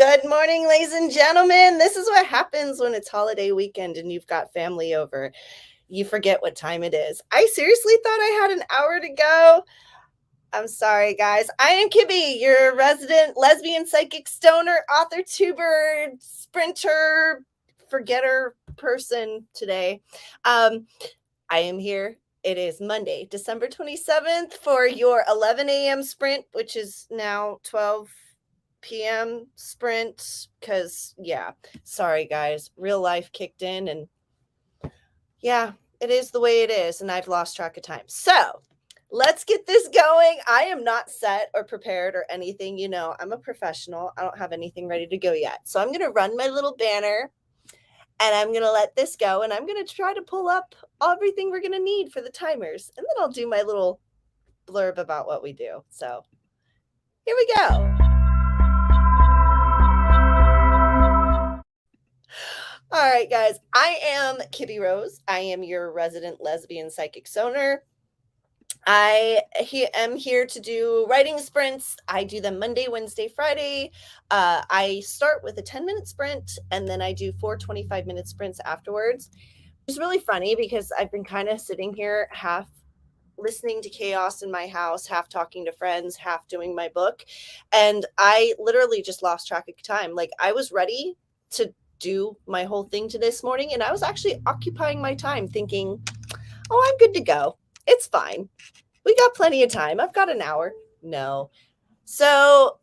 Good morning, ladies and gentlemen. This is what happens when it's holiday weekend and you've got family over. You forget what time it is. I seriously thought I had an hour to go. I'm sorry, guys. I am Kibby, your resident lesbian psychic stoner, author, tuber, sprinter, forgetter person today. I am here. It is Monday, December 27th for your 11 a.m. sprint, which is now 12 p.m. sprint, because sorry guys, real life kicked in, and it is the way it is, and I've lost track of time. So let's get this going. I am not set or prepared or anything. You know, I'm a professional. I don't have anything ready to go yet. So I'm going to run my little banner and I'm going to let this go, and I'm going to try to pull up everything we're going to need for the timers, and then I'll do my little blurb about what we do. So here we go. All right, guys, I am KibbyRose. I am your resident lesbian psychic stoner. I am here to do writing sprints. I do them Monday, Wednesday, Friday. I start with a 10-minute sprint, and then I do 4 25-minute sprints afterwards. It's really funny because I've been kind of sitting here half listening to chaos in my house, half talking to friends, half doing my book, and I literally just lost track of time. Like, I was ready to do my whole thing to this morning, and I was actually occupying my time thinking, oh, I'm good to go. It's fine. We got plenty of time. I've got an hour. No. So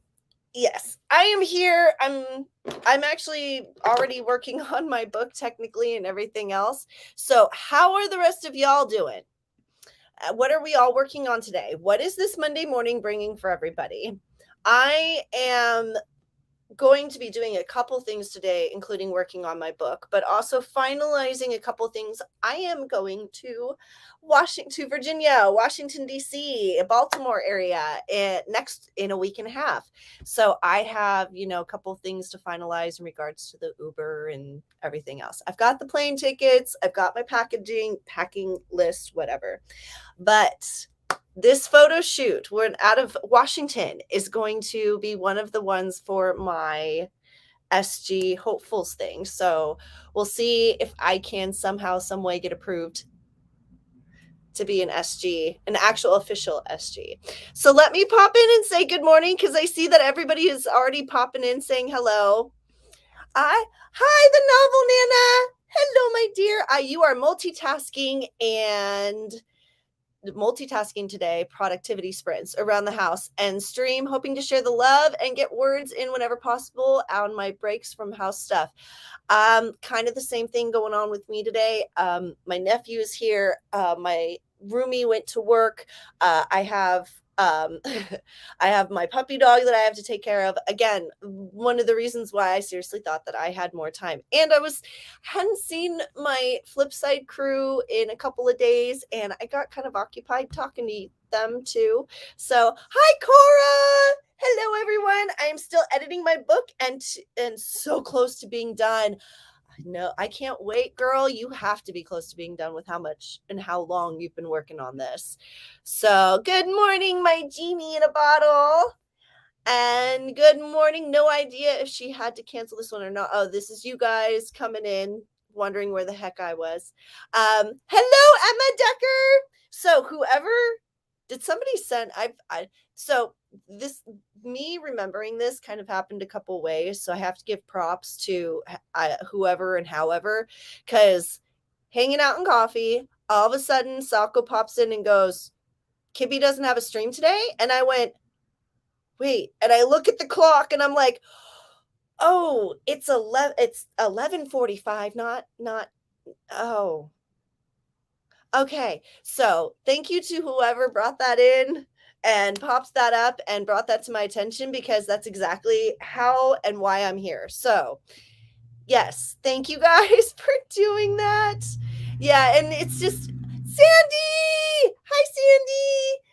yes, I am here. I'm actually already working on my book technically and everything else. So how are the rest of y'all doing? What are we all working on today? What is this Monday morning bringing for everybody? I am going to be doing a couple things today, including working on my book, but also finalizing a couple things. I am going to Virginia, Washington, D.C., Baltimore area next in a week and a half. So I have, a couple things to finalize in regards to the Uber and everything else. I've got the plane tickets. I've got my packing list, whatever. But this photo shoot, we're out of Washington, is going to be one of the ones for my SG Hopefuls thing. So we'll see if I can somehow, some way get approved to be an SG, an actual official SG. So let me pop in and say good morning, because I see that everybody is already popping in saying hello. Hi, the novel Nana. Hello, my dear. You are multitasking today, productivity sprints around the house and stream, hoping to share the love and get words in whenever possible on my breaks from house stuff. Kind of the same thing going on with me today. My nephew is here. My roomie went to work. I have my puppy dog that I have to take care of. Again, one of the reasons why I seriously thought that I had more time. And I hadn't seen my Flipside crew in a couple of days, and I got kind of occupied talking to them too. So, hi, Cora! Hello, everyone. I am still editing my book and so close to being done. No, I can't wait, girl. You have to be close to being done with how much and how long you've been working on this. So good morning, my genie in a bottle. And good morning. No idea if she had to cancel this one or not. Oh, this is you guys coming in, wondering where the heck I was. Hello, Emma Decker. So whoever, did somebody send, so this, me remembering this kind of happened a couple ways, so I have to give props to whoever and however, because hanging out in coffee, all of a sudden Sako pops in and goes, Kibby doesn't have a stream today, and I went, wait, and I look at the clock and I'm like, oh, it's 11:45, not oh, okay. So thank you to whoever brought that in and popped that up and brought that to my attention, because that's exactly how and why I'm here. So yes, thank you guys for doing that. Yeah, and it's just Sandy. Hi, Sandy.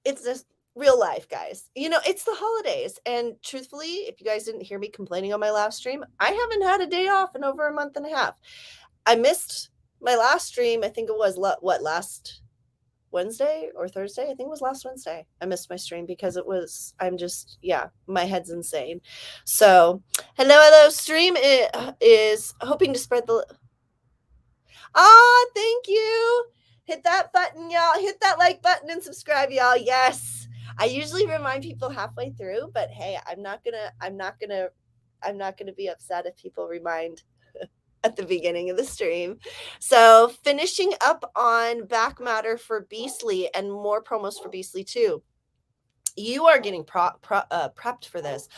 It's just real life, guys. It's the holidays, and truthfully, if you guys didn't hear me complaining on my last stream, I haven't had a day off in over a month and a half. I missed my last stream. I think it was last Wednesday or Thursday. I think it was last Wednesday. I missed my stream because my head's insane. So hello, stream is hoping to spread the... Thank you. Hit that button, y'all. Hit that like button and subscribe, y'all. Yes. I usually remind people halfway through, but hey, I'm not gonna be upset if people remind at the beginning of the stream. So finishing up on back matter for Beastly and more promos for Beastly too. You are getting prepped for this.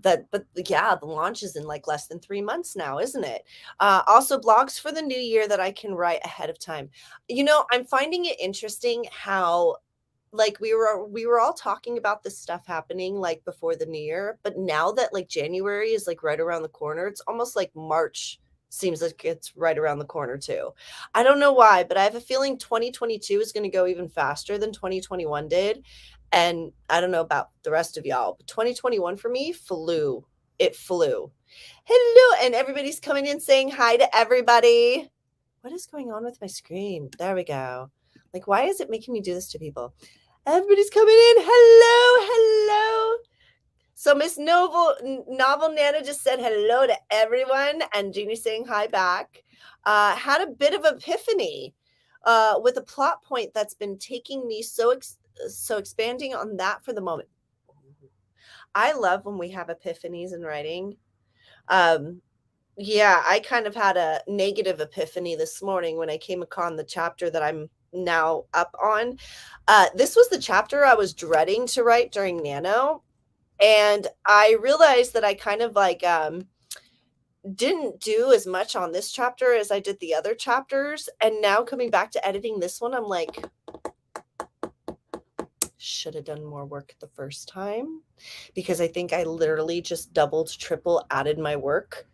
The launch is in like less than 3 months now, isn't it? Also blogs for the new year that I can write ahead of time. You know, I'm finding it interesting how like we were all talking about this stuff happening like before the new year, but now that like January is like right around the corner, it's almost like March seems like it's right around the corner too. I don't know why, but I have a feeling 2022 is going to go even faster than 2021 did. And I don't know about the rest of y'all, but 2021 for me flew. It flew. Hello, and everybody's coming in saying hi to everybody. What is going on with my screen? There we go. Like, why is it making me do this to people? Everybody's coming in. Hello. So Miss Novel Nana just said hello to everyone, and Jeannie saying hi back. Had a bit of epiphany with a plot point that's been taking me so expanding on that for the moment. I love when we have epiphanies in writing. Yeah, I kind of had a negative epiphany this morning when I came upon the chapter that I'm now up on. This was the chapter I was dreading to write during Nano. And I realized that I kind of like didn't do as much on this chapter as I did the other chapters. And now coming back to editing this one, I'm like, should have done more work the first time, because I think I literally just doubled, triple added my work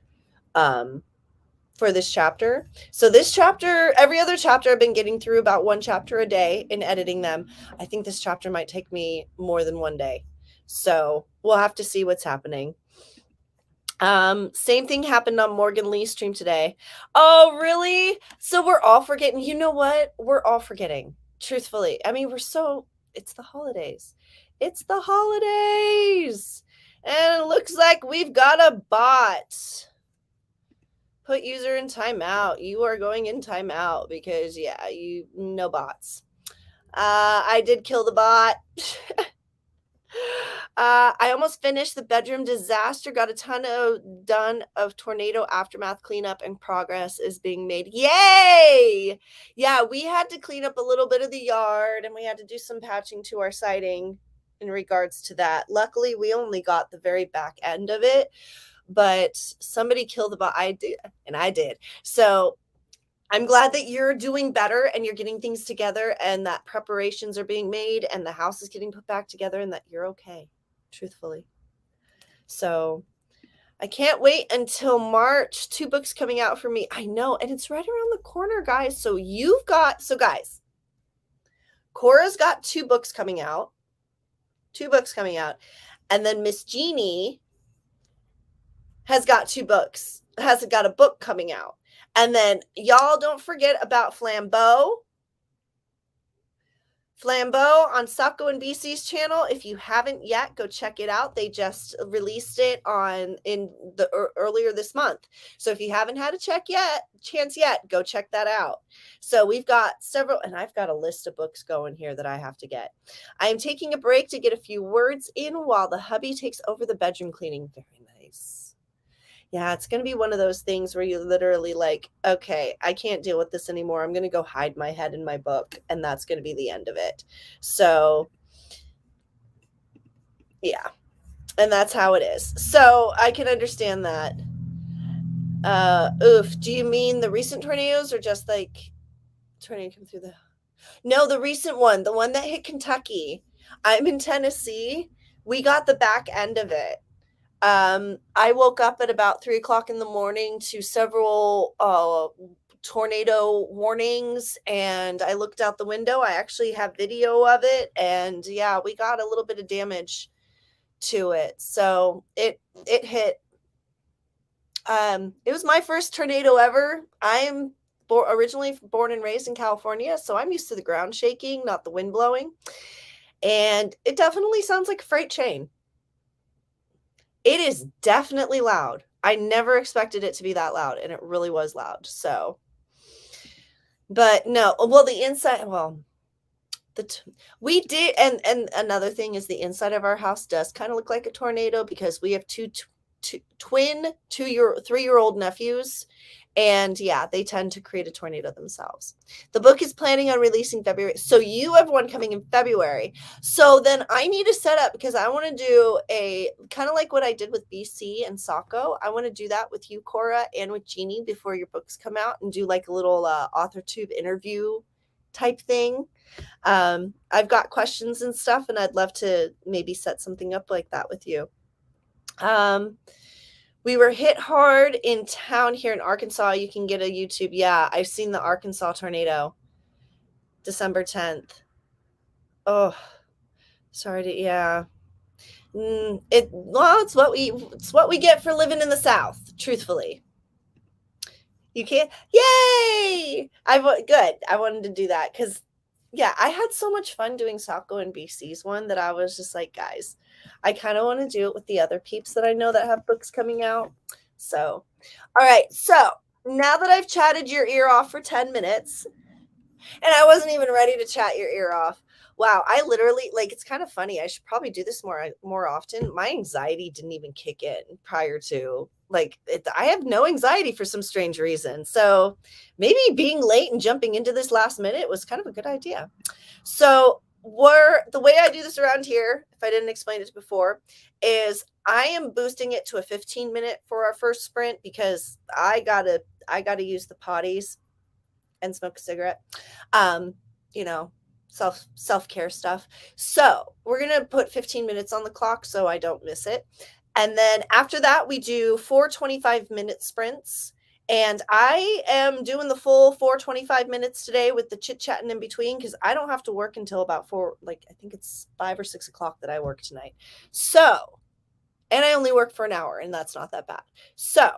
for this chapter. So this chapter, every other chapter, I've been getting through about one chapter a day in editing them. I think this chapter might take me more than one day. So we'll have to see what's happening. Same thing happened on Morgan Lee's stream today. Oh, really? So we're all forgetting. You know what? We're all forgetting, truthfully. I mean, it's the holidays. It's the holidays. And it looks like we've got a bot. Put user in timeout. You are going in timeout because, yeah, no bots. I did kill the bot. I almost finished the bedroom disaster. Got a ton done of tornado aftermath cleanup, and progress is being made. Yay! Yeah, we had to clean up a little bit of the yard, and we had to do some patching to our siding in regards to that. Luckily, we only got the very back end of it, but somebody killed the bot. I did. So I'm glad that you're doing better and you're getting things together, and that preparations are being made and the house is getting put back together, and that you're okay, truthfully. So I can't wait until March. 2 books coming out for me. I know. And it's right around the corner, guys. So guys, Cora's got 2 books coming out. 2 books coming out. And then Miss Jeannie has got 2 books, has got a book coming out. And then y'all don't forget about Flambeau. Flambeau on Sako and BC's channel. If you haven't yet, go check it out. They just released it earlier this month. So if you haven't had a chance yet, go check that out. So we've got several, and I've got a list of books going here that I have to get. I am taking a break to get a few words in while the hubby takes over the bedroom cleaning. Very nice. Yeah, it's going to be one of those things where you literally like, okay, I can't deal with this anymore. I'm going to go hide my head in my book, and that's going to be the end of it. So, yeah, and that's how it is. So I can understand that. Do you mean the recent tornadoes, or just like tornado come through No, the recent one, the one that hit Kentucky. I'm in Tennessee. We got the back end of it. I woke up at about 3:00 in the morning to several tornado warnings, and I looked out the window. I actually have video of it, and yeah, we got a little bit of damage to it. So it hit. It was my first tornado ever. I'm originally born and raised in California, so I'm used to the ground shaking, not the wind blowing. And it definitely sounds like a freight train. It is definitely loud. I never expected it to be that loud, and it really was loud. So, but no, well, the inside, well, we did, and another thing is the inside of our house does kind of look like a tornado because we have two twin 3-year-old nephews, and yeah, they tend to create a tornado themselves. The book is planning on releasing February, so you have one coming in February. So then I need to set up, because I want to do a kind of like what I did with BC and Sako. I want to do that with you, Cora, and with Jeannie before your books come out, and do like a little Authortube interview type thing. I've got questions and stuff, and I'd love to maybe set something up like that with you. We were hit hard in town here in Arkansas. You can get a YouTube. Yeah, I've seen the Arkansas tornado. December 10th. Oh, sorry to, yeah. It's what we get for living in the South, truthfully. You can't. Yay! Good. I wanted to do that because, yeah, I had so much fun doing Sako and BC's one that I was just like, guys, I kind of want to do it with the other peeps that I know that have books coming out. So, all right. So now that I've chatted your ear off for 10 minutes, and I wasn't even ready to chat your ear off. Wow, I literally, like, it's kind of funny. I should probably do this more often. My anxiety didn't even kick in prior to, like, I have no anxiety for some strange reason. So maybe being late and jumping into this last minute was kind of a good idea. So the way I do this around here, if I didn't explain it before, is I am boosting it to a 15-minute for our first sprint because I gotta use the potties and smoke a cigarette. You know, self-care stuff. So we're gonna put 15 minutes on the clock so I don't miss it. And then after that, we do 4 25-minute sprints. And I am doing the full 4 25 minutes today with the chit-chatting in between because I don't have to work until about 4, like I think it's 5 or 6 o'clock that I work tonight. So, and I only work for an hour, and that's not that bad. So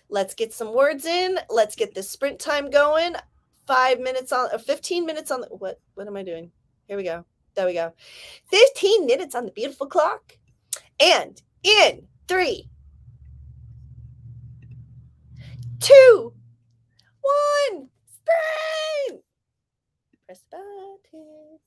let's get some words in. Let's get this sprint time going. 5 minutes on, or 15 minutes on the, what am I doing? Here we go. There we go. 15 minutes on the beautiful clock. And in 3, 2, 1, sprint. Press the button.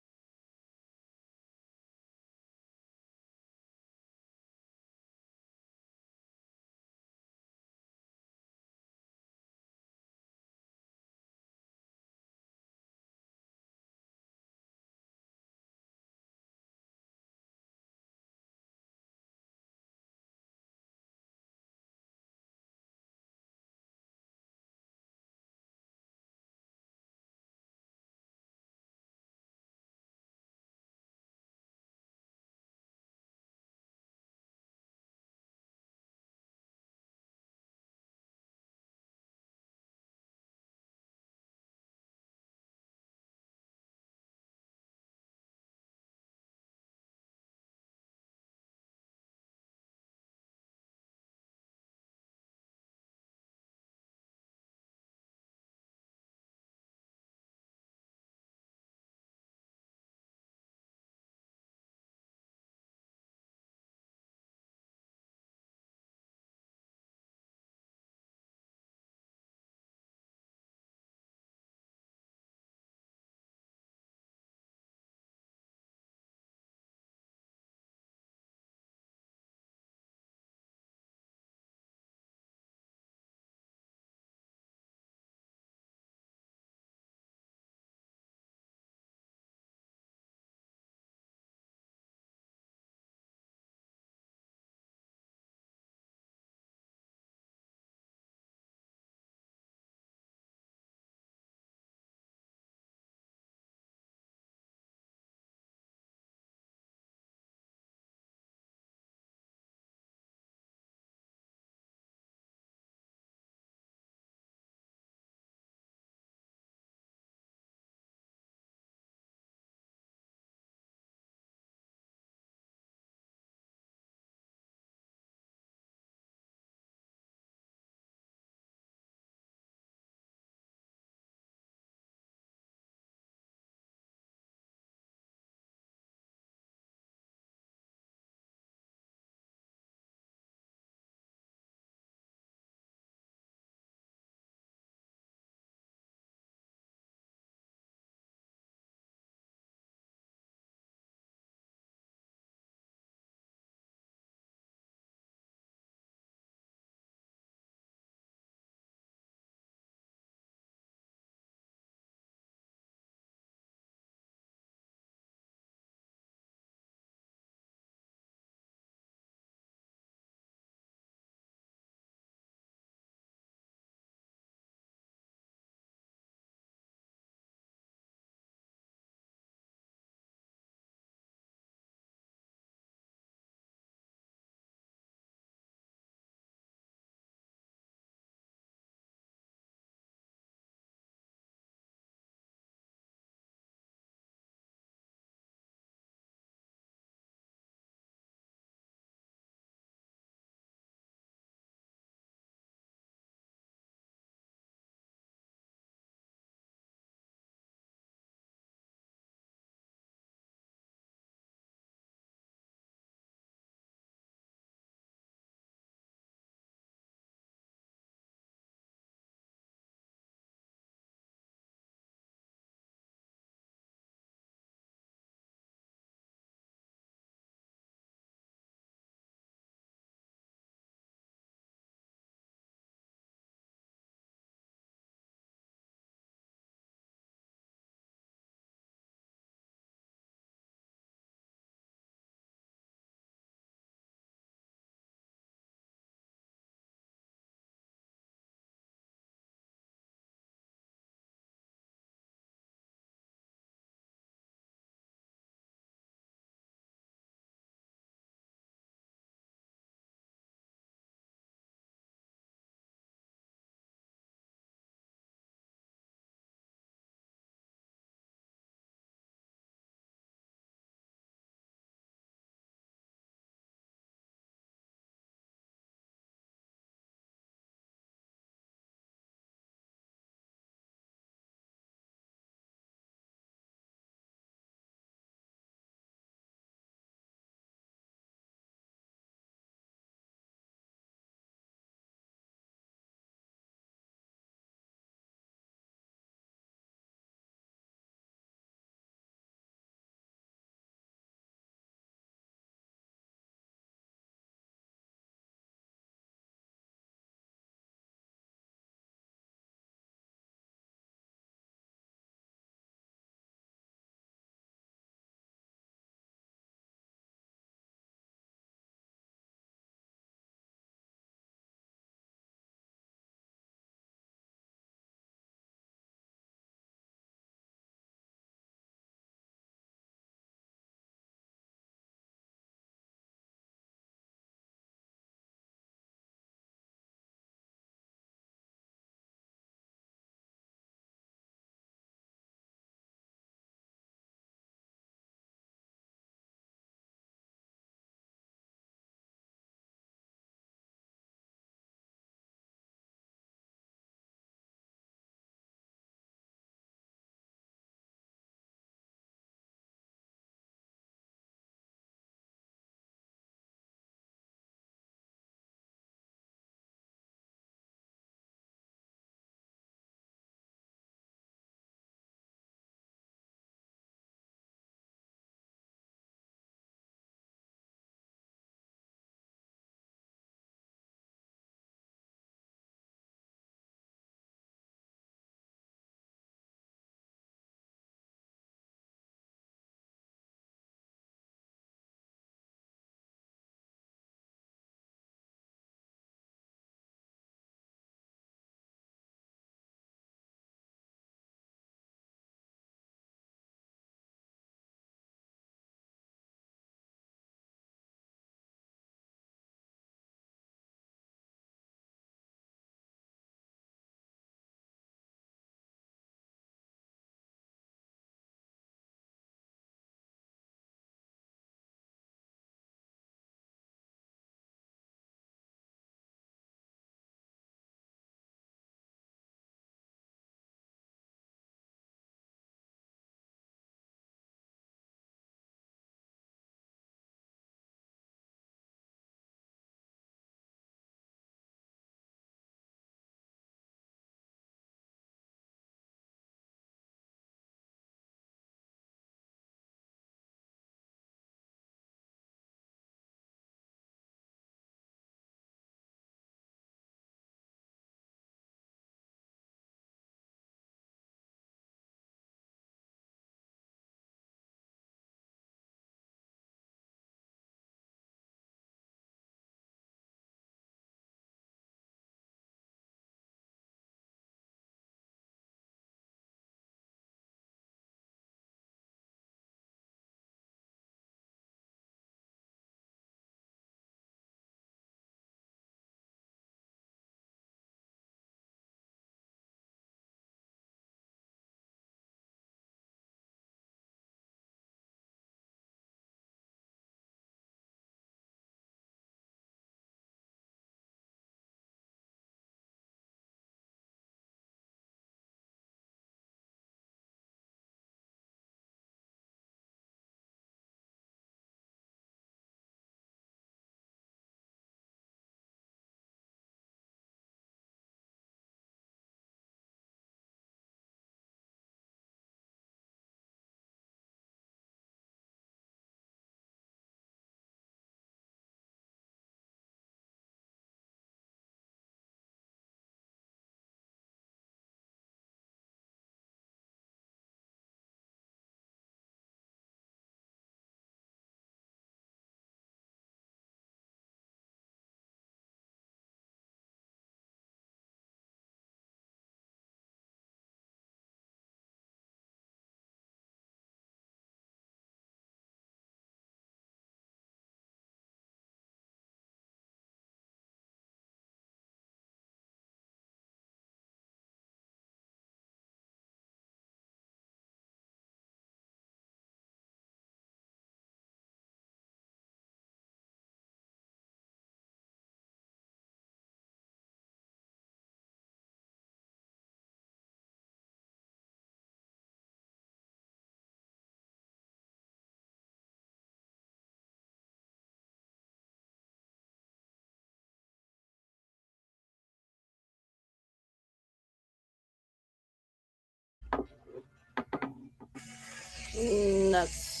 That's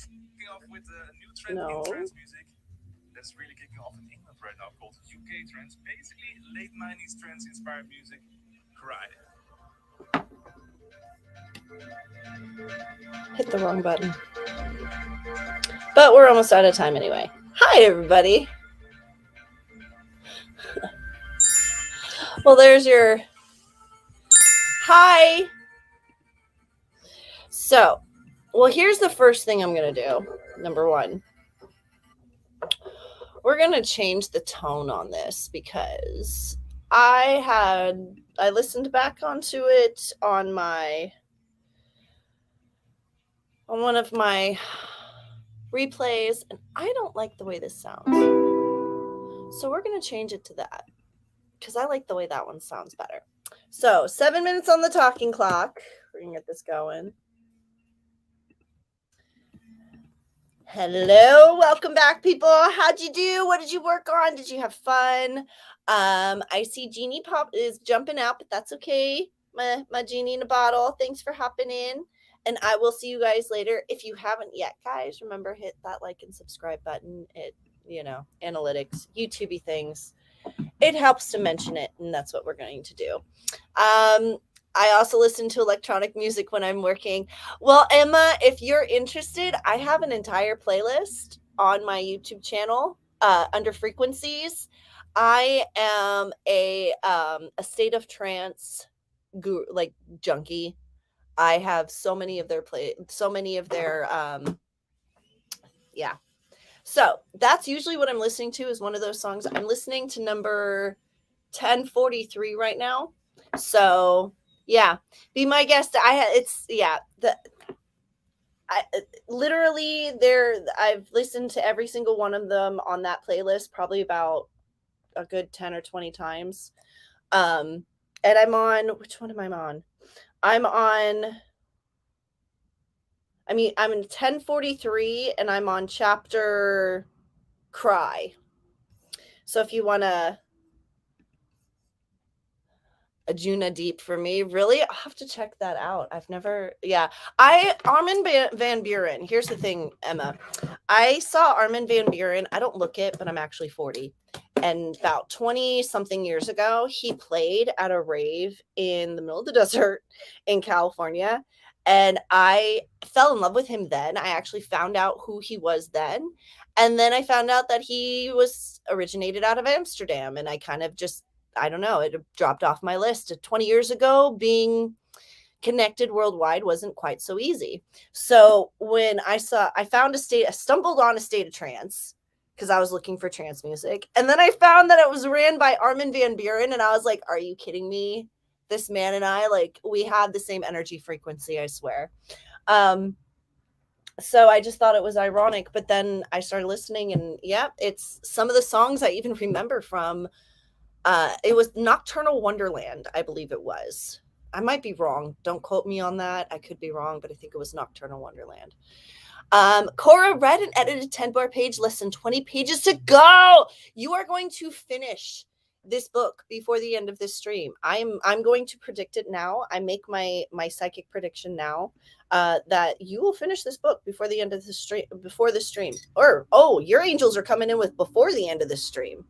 Kicking off with a new trend in trance music that's really kicking off in England right now, called UK trance. Basically, late 90s trance inspired music. Cry. Hit the wrong button. But we're almost out of time anyway. Hi, everybody. Well, there's your hi. So, well, here's the first thing I'm going to do. Number one, we're going to change the tone on this because I listened back onto it on one of my replays, and I don't like the way this sounds. So we're going to change it to that because I like the way that one sounds better. So 7 minutes on the talking clock. We're going to get this going. Hello, welcome back, people. How'd you do? What did you work on? Did you have fun? I see Jeannie Pop is jumping out, but that's okay. My genie in a bottle. Thanks for hopping in. And I will see you guys later. If you haven't yet, guys, remember, hit that like and subscribe button. It, analytics, YouTubey things. It helps to mention it, and that's what we're going to do. I also listen to electronic music when I'm working. Well, Emma, if you're interested, I have an entire playlist on my YouTube channel under frequencies. I am a state of trance junkie. I have so many of their yeah. So that's usually what I'm listening to is one of those songs. I'm listening to number 1043 right now. So yeah, be my guest. I've listened to every single one of them on that playlist probably about a good 10 or 20 times. And I'm on, which one am I on? I'm in 1043 and I'm on chapter Cry. So if you want to Ajuna Deep for me, really, I'll have to check that out. Armin van Buren. Here's the thing, Emma. I saw Armin van Buren. I don't look it, but I'm actually 40. And about 20 something years ago, he played at a rave in the middle of the desert in California. And I fell in love with him then. I actually found out who he was then. And then I found out that he was originated out of Amsterdam. And I kind of just, I don't know, it dropped off my list. 20 years ago, being connected worldwide wasn't quite so easy. So when I stumbled on a state of trance because I was looking for trance music. And then I found that it was ran by Armin van Buren. And I was like, are you kidding me? This man and I, we have the same energy frequency, I swear. So I just thought it was ironic. But then I started listening and it's some of the songs I even remember from it was Nocturnal Wonderland, I believe it was. I might be wrong. Don't quote me on that. I could be wrong, but I think it was Nocturnal Wonderland. Cora read and edited 10-bar page, less than 20 pages to go. You are going to finish this book before the end of this stream. I'm going to predict it now. I make my psychic prediction now that you will finish this book before the end of the stream. Before the stream, or your angels are coming in with before the end of this stream.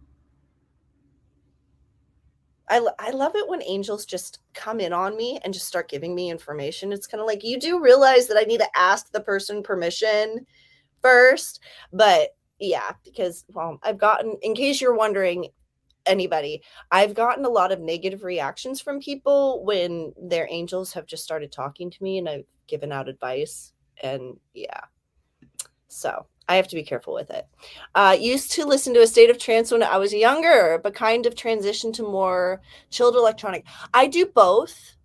I love it when angels just come in on me and just start giving me information. It's kind of like, you do realize that I need to ask the person permission first. But yeah, because, well, I've gotten, in case you're wondering, anybody, I've gotten a lot of negative reactions from people when their angels have just started talking to me and I've given out advice. And yeah, so I have to be careful with it. Used to listen to a state of trance when I was younger, but kind of transitioned to more chilled electronic. I do both.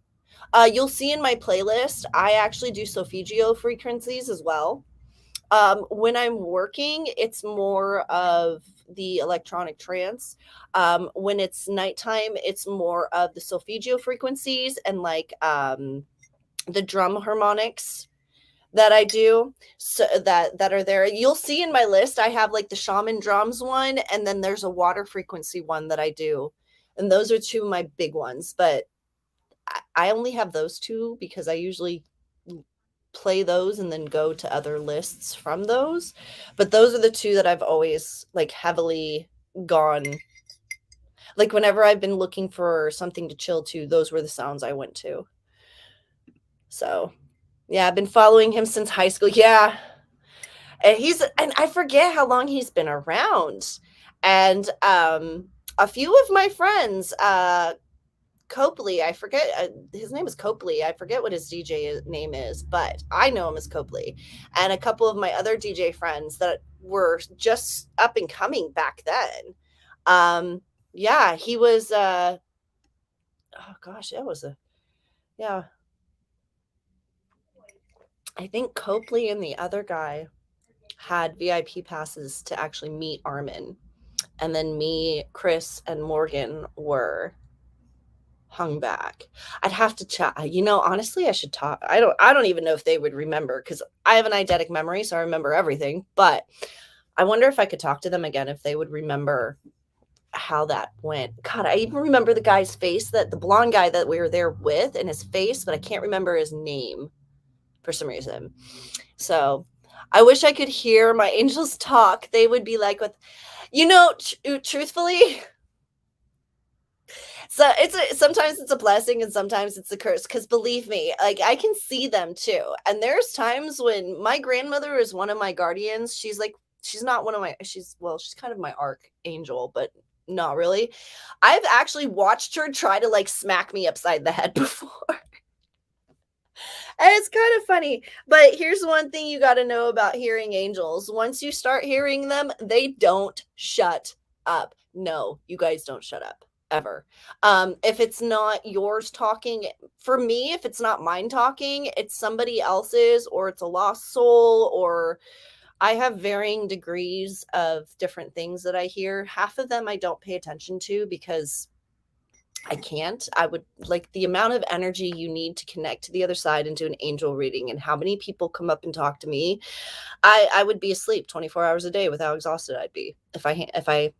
You'll see in my playlist, I actually do solfeggio frequencies as well. When I'm working, it's more of the electronic trance. When it's nighttime, it's more of the solfeggio frequencies and the drum harmonics that I do, so that are there. You'll see in my list, I have the shaman drums one, and then there's a water frequency one that I do. And those are two of my big ones, but I only have those two because I usually play those and then go to other lists from those. But those are the two that I've always like heavily gone. Like whenever I've been looking for something to chill to, those were the sounds I went to. So yeah, I've been following him since high school. Yeah. And I forget how long he's been around. And a few of my friends, Copley, I forget, his name is Copley. I forget what his DJ name is, but I know him as Copley. And a couple of my other DJ friends that were just up and coming back then. Yeah, he was, oh gosh, that was yeah. I think Copley and the other guy had VIP passes to actually meet Armin. And then me, Chris, and Morgan were hung back. I'd have to chat. Honestly, I should talk. I don't even know if they would remember because I have an eidetic memory, so I remember everything. But I wonder if I could talk to them again, if they would remember how that went. God, I even remember the guy's face, the blonde guy that we were there with, and his face, but I can't remember his name for some reason. So I wish I could hear my angels talk. They would be like, truthfully, so sometimes it's a blessing and sometimes it's a curse, because believe me, like I can see them too. And there's times when my grandmother is one of my guardians. She's not one of my, she's kind of my archangel, but not really. I've actually watched her try to like smack me upside the head before. And it's kind of funny, but here's one thing you got to know about hearing angels. Once you start hearing them, they don't shut up. No, you guys don't shut up ever. If it's not yours talking, for me, if it's not mine talking, it's somebody else's, or it's a lost soul, or I have varying degrees of different things that I hear. Half of them I don't pay attention to because I can't. I would like the amount of energy you need to connect to the other side and do an angel reading, and how many people come up and talk to me. I would be asleep 24 hours a day with how exhausted I'd be if I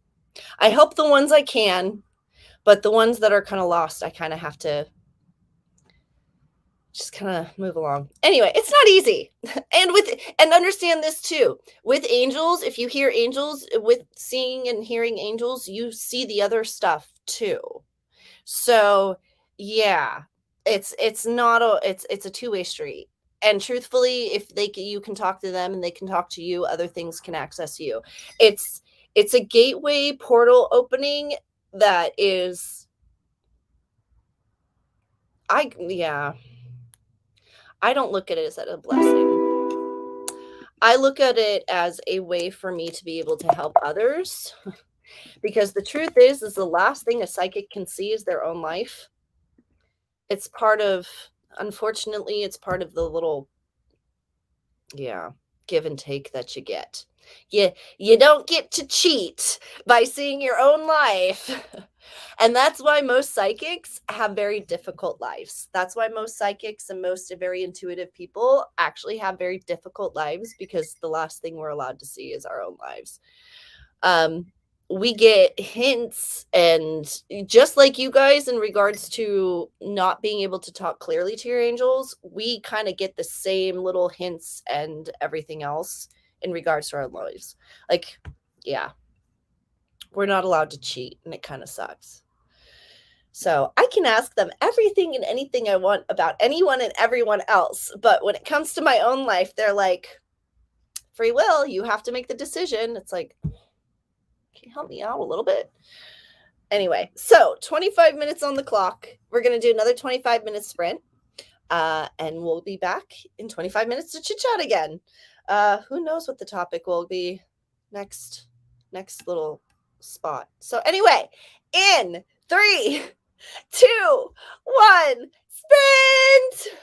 help the ones I can, but the ones that are kind of lost, I kind of have to just kind of move along. Anyway, it's not easy. And understand this too. With angels, if you hear angels, with seeing and hearing angels, you see the other stuff too. So yeah, it's a two-way street. And truthfully, if you can talk to them and they can talk to you, other things can access you. It's a gateway portal opening that is, I don't look at it as a blessing. I look at it as a way for me to be able to help others. Because the truth is the last thing a psychic can see is their own life. Unfortunately, it's part of the little, give and take that you get. You don't get to cheat by seeing your own life. And that's why most psychics have very difficult lives. That's why most psychics and most very intuitive people actually have very difficult lives, because the last thing we're allowed to see is our own lives. We get hints, and just like you guys in regards to not being able to talk clearly to your angels, we kind of get the same little hints and everything else in regards to our lives. Like, yeah, we're not allowed to cheat, and it kind of sucks. So I can ask them everything and anything I want about anyone and everyone else, but when it comes to my own life, they're like, free will, you have to make the decision. It's like, can you help me out a little bit? Anyway, so 25 minutes on the clock. We're going to do another 25-minute sprint, and we'll be back in 25 minutes to chit-chat again. Who knows what the topic will be next little spot. So anyway, in 3, 2, 1, sprint!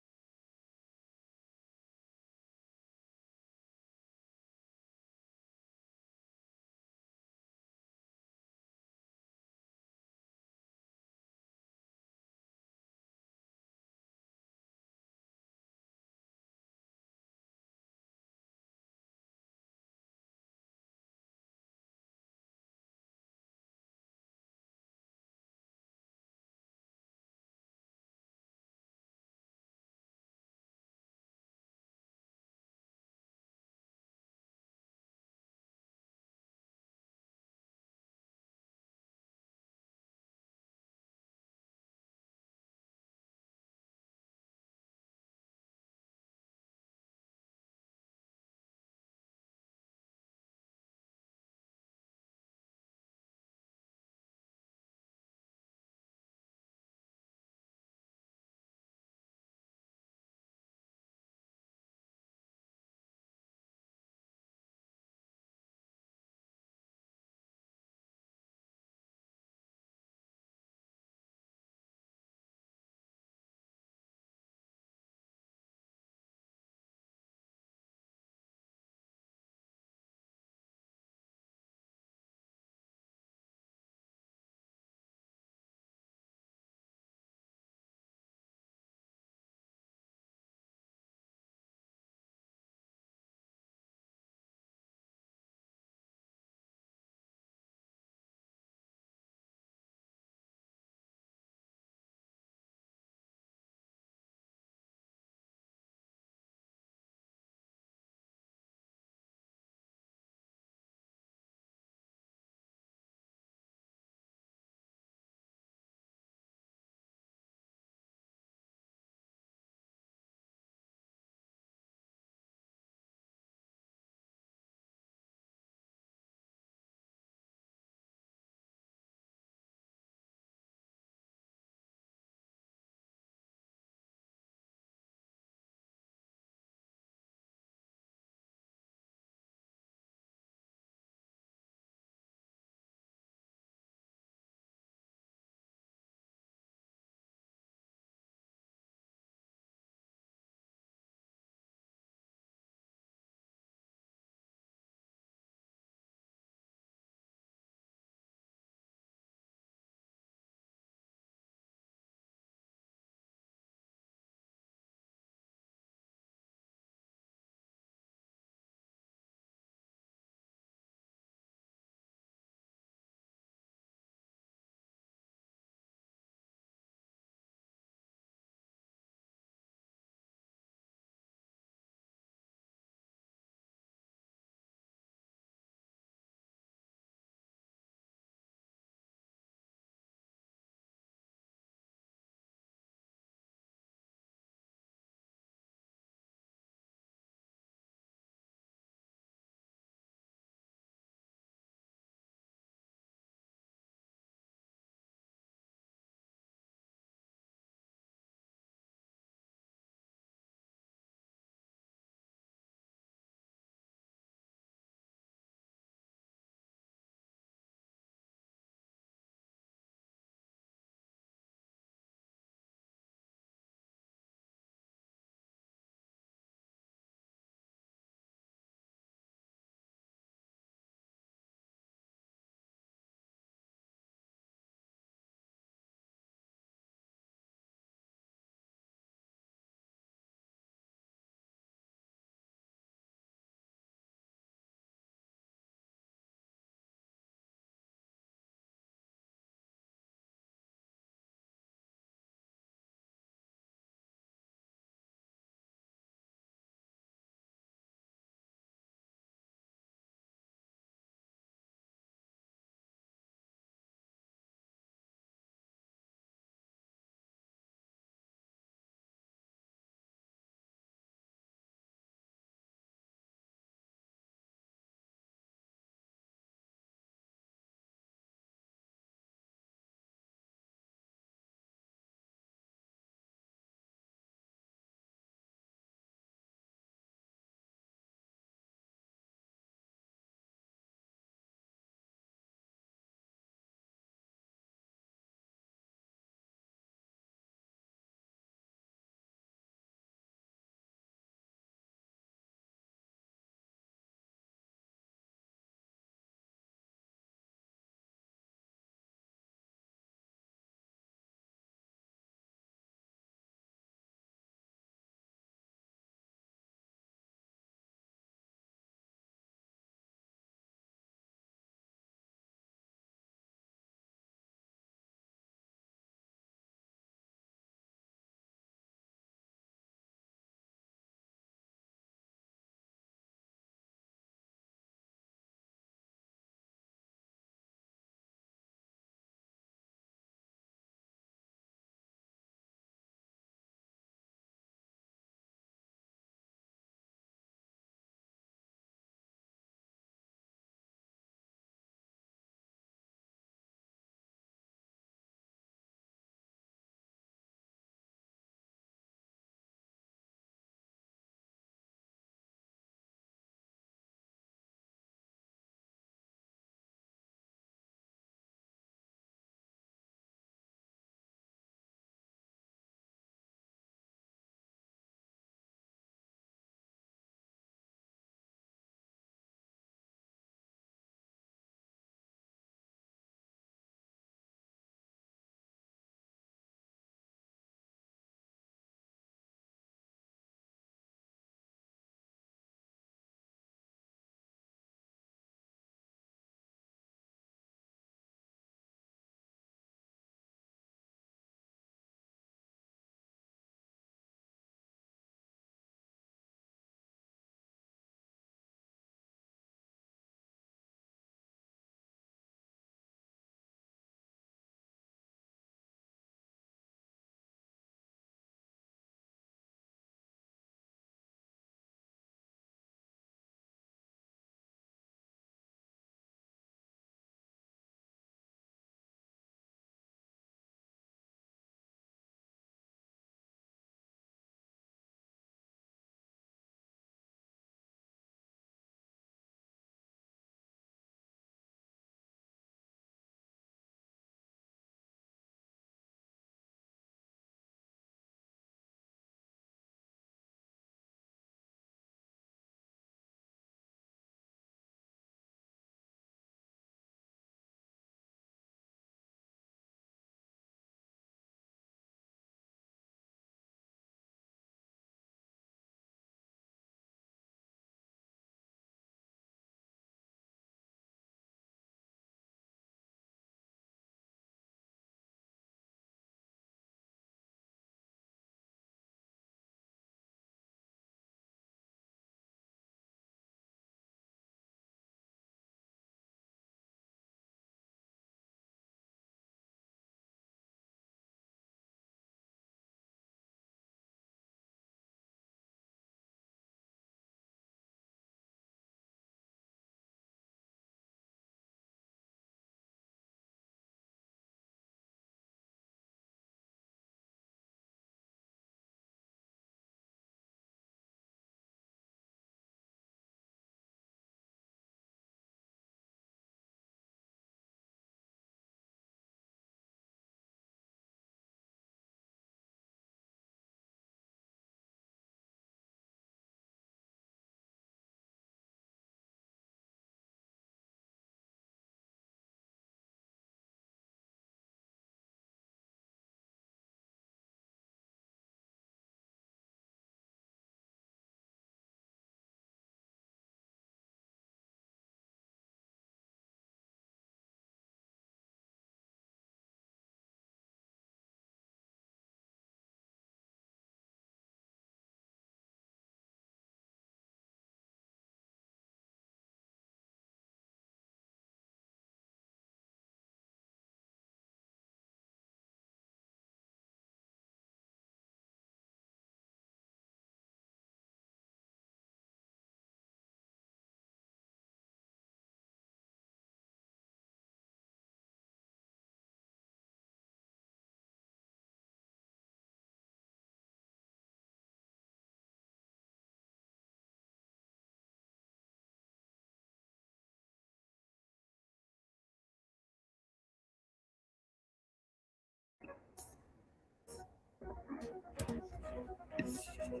Woo!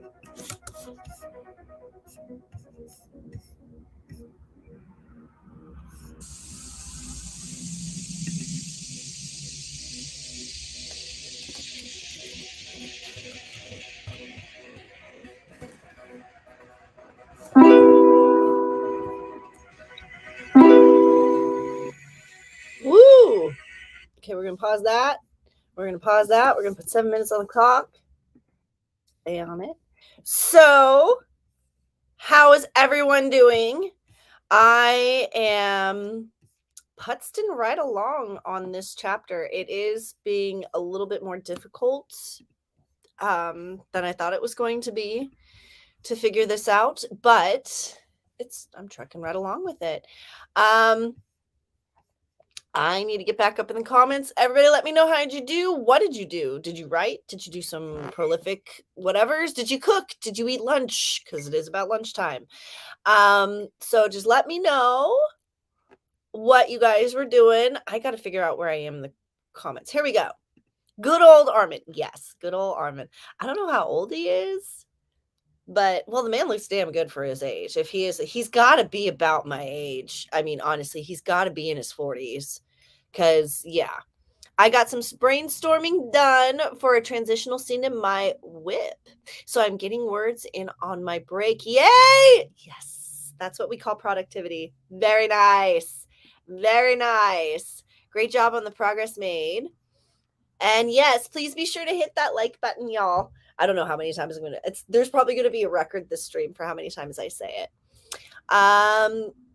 Okay, we're going to pause that. We're going to pause that. We're going to put 7 minutes on the clock. Stay on it. So, how is everyone doing? I am putzing right along on this chapter. It is being a little bit more difficult than I thought it was going to be to figure this out, but I'm trucking right along with it. I need to get back up in the comments. Everybody let me know, how did you do? What did you do? Did you write? Did you do some prolific whatevers? Did you cook? Did you eat lunch? Because it is about lunchtime. So just let me know what you guys were doing. I got to figure out where I am in the comments. Here we go. Good old Armin. Yes, good old Armin. I don't know how old he is, but well, the man looks damn good for his age. If he is, he's got to be about my age. I mean, honestly, he's got to be in his 40s. Because, yeah, I got some brainstorming done for a transitional scene in my whip. So I'm getting words in on my break. Yay! Yes, that's what we call productivity. Very nice. Very nice. Great job on the progress made. And yes, please be sure to hit that like button, y'all. I don't know how many times there's probably going to be a record this stream for how many times I say it.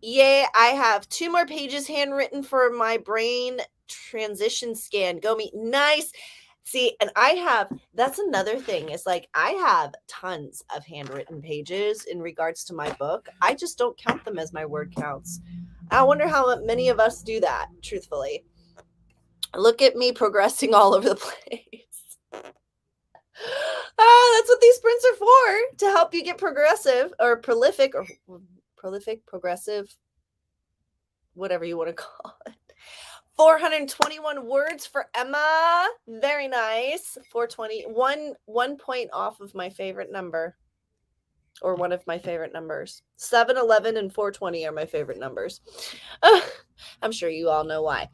Yeah, I have 2 more pages handwritten for my brain transition scan. Go me. Nice. See, and that's another thing, is like I have tons of handwritten pages in regards to my book. I just don't count them as my word counts. I wonder how many of us do that, truthfully. Look at me progressing all over the place. That's what these sprints are for, to help you get progressive or prolific, progressive, whatever you want to call it. 421 words for Emma. Very nice. 420. One point off of my favorite number, or one of my favorite numbers. 7, 11, and 420 are my favorite numbers. I'm sure you all know why.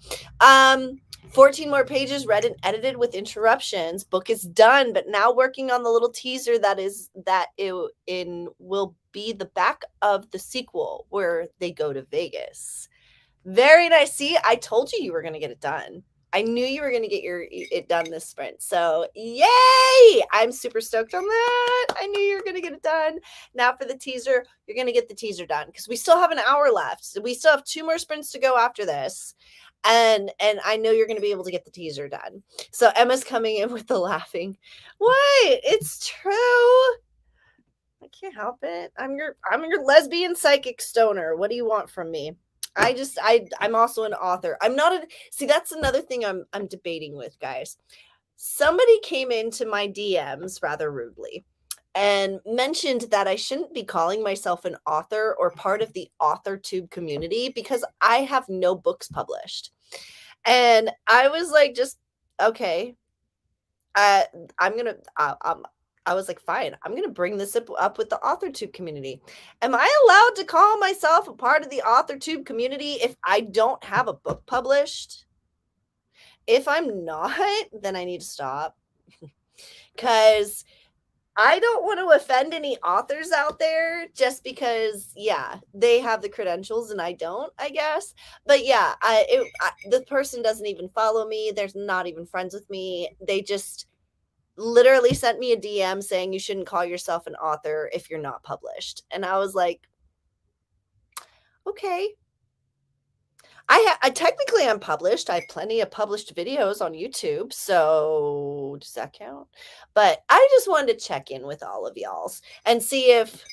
14 more pages read and edited with interruptions. Book is done, but now working on the little teaser that will be the back of the sequel where they go to Vegas. Very nice. See, I told you were going to get it done. I knew you were going to get it done this sprint. So yay! I'm super stoked on that. I knew you were going to get it done. Now for the teaser, you're going to get the teaser done because we still have an hour left. We still have 2 more sprints to go after this. And I know you're going to be able to get the teaser done. So Emma's coming in with the laughing. What? It's true. I can't help it. I'm your lesbian psychic stoner. What do you want from me? I'm also an author. See, that's another thing I'm debating with, guys. Somebody came into my DMs rather rudely and mentioned that I shouldn't be calling myself an author or part of the Authortube community because I have no books published. And I was like, just okay. I was like, fine, I'm going to bring this up with the Authortube community. Am I allowed to call myself a part of the Authortube community if I don't have a book published? If I'm not, then I need to stop. Because I don't want to offend any authors out there just because, yeah, they have the credentials and I don't, I guess. But yeah, the person doesn't even follow me. They're not even friends with me. They just literally sent me a DM saying you shouldn't call yourself an author if you're not published. And I was like, okay. I technically am published. I have plenty of published videos on YouTube. So does that count? But I just wanted to check in with all of y'all's and see if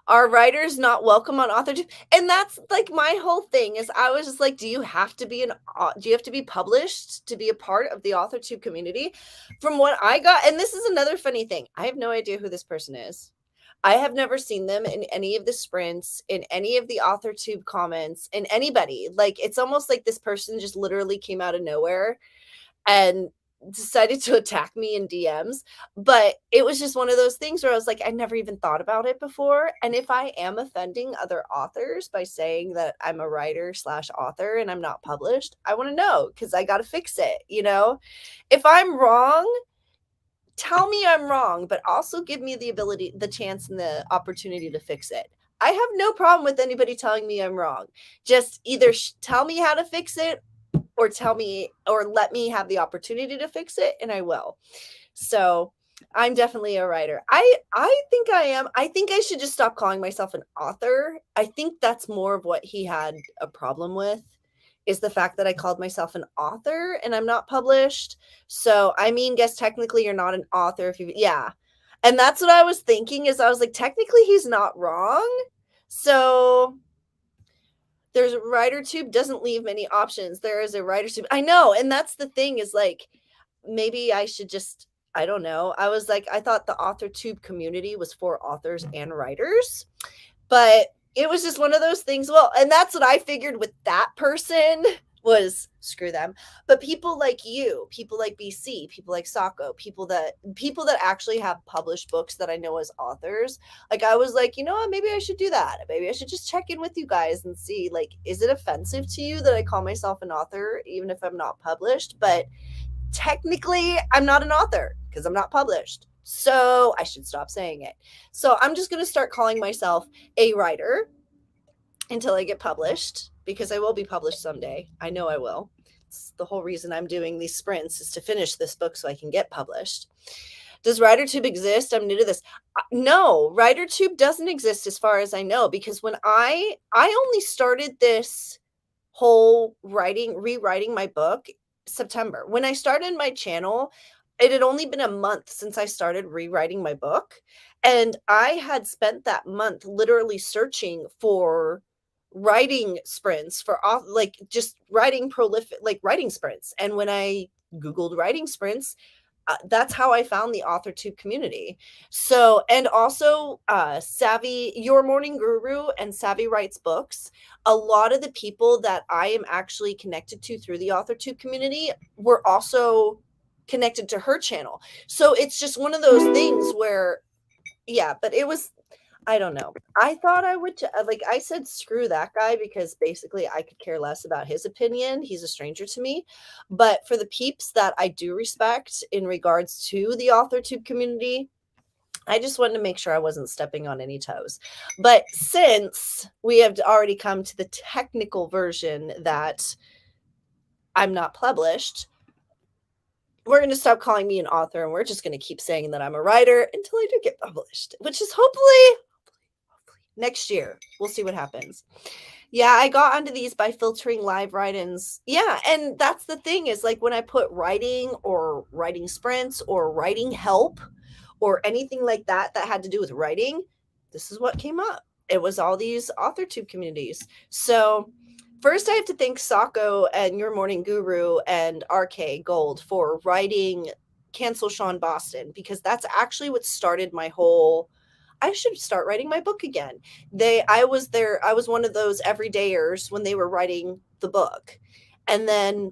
are writers not welcome on Authortube? And that's like my whole thing is I was just like, do you have to be published to be a part of the Authortube community? From what I got, and this is another funny thing, I have no idea who this person is. I have never seen them in any of the sprints, in any of the Authortube comments, in anybody. Like, it's almost like this person just literally came out of nowhere and decided to attack me in DMs, but it was just one of those things where I was like, I never even thought about it before. And if I am offending other authors by saying that I'm a writer slash author and I'm not published, I want to know because I got to fix it. You know, if I'm wrong, tell me I'm wrong, but also give me the ability, the chance, and the opportunity to fix it. I have no problem with anybody telling me I'm wrong. Just either tell me how to fix it or tell me or let me have the opportunity to fix it and I will. So I'm definitely a writer. I think I am. I think I should just stop calling myself an author. I think that's more of what he had a problem with, is the fact that I called myself an author and I'm not published. So I mean, guess technically you're not an author if you, yeah. And that's what I was thinking, is I was like, technically he's not wrong. So there's a WriterTube doesn't leave many options. There is a WriterTube. I know. And that's the thing, is like, maybe I should just, I don't know. I was like, I thought the Authortube community was for authors and writers, but it was just one of those things. Well, and that's what I figured with that person, was screw them. But people like you, people like BC, people like Sako, people that actually have published books that I know as authors, like I was like, you know what, maybe I should do that. Maybe I should just check in with you guys and see, like, is it offensive to you that I call myself an author even if I'm not published? But technically I'm not an author because I'm not published. So I should stop saying it. So I'm just going to start calling myself a writer until I get published, because I will be published someday. I know I will. It's the whole reason I'm doing these sprints, is to finish this book so I can get published. Does WriterTube exist? I'm new to this. No, WriterTube doesn't exist as far as I know, because when I only started this whole rewriting my book September. When I started my channel, it had only been a month since I started rewriting my book, and I had spent that month literally searching for writing sprints for like just writing prolific, like writing sprints. And when I googled writing sprints, that's how I found the Authortube community. So, and also Savvy, Your Morning Guru, and Savvy Writes Books. A lot of the people that I am actually connected to through the Authortube community were also connected to her channel. So it's just one of those things where, yeah, but it was, I don't know. I thought I would, like I said, screw that guy, because basically I could care less about his opinion. He's a stranger to me. But for the peeps that I do respect in regards to the Authortube community, I just wanted to make sure I wasn't stepping on any toes. But since we have already come to the technical version that I'm not published, we're going to stop calling me an author, and we're just going to keep saying that I'm a writer until I do get published, which is hopefully next year. We'll see what happens. Yeah, I got onto these by filtering live write-ins. Yeah, and that's the thing, is like when I put writing or writing sprints or writing help or anything like that that had to do with writing, this is what came up. It was all these Authortube communities. So first I have to thank Sako and Your Morning Guru and RK Gold for writing Cancel Sean Boston, because that's actually what started my whole, I should start writing my book again. I was one of those everydayers when they were writing the book. And then,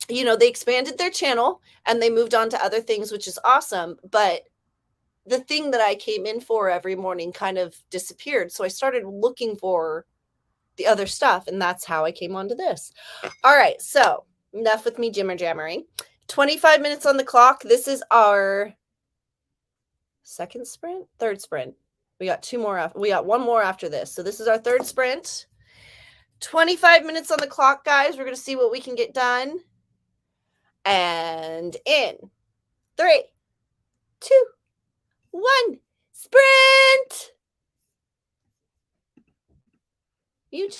you know, they expanded their channel and they moved on to other things, which is awesome. But the thing that I came in for every morning kind of disappeared. So I started looking for the other stuff, and that's how I came onto this. All right, so enough with me jammering. 25 minutes on the clock. This is our third sprint. We got one more after this. So this is our third sprint. 25 minutes on the clock, guys. We're going to see what we can get done. And in 3, 2, 1, sprint. You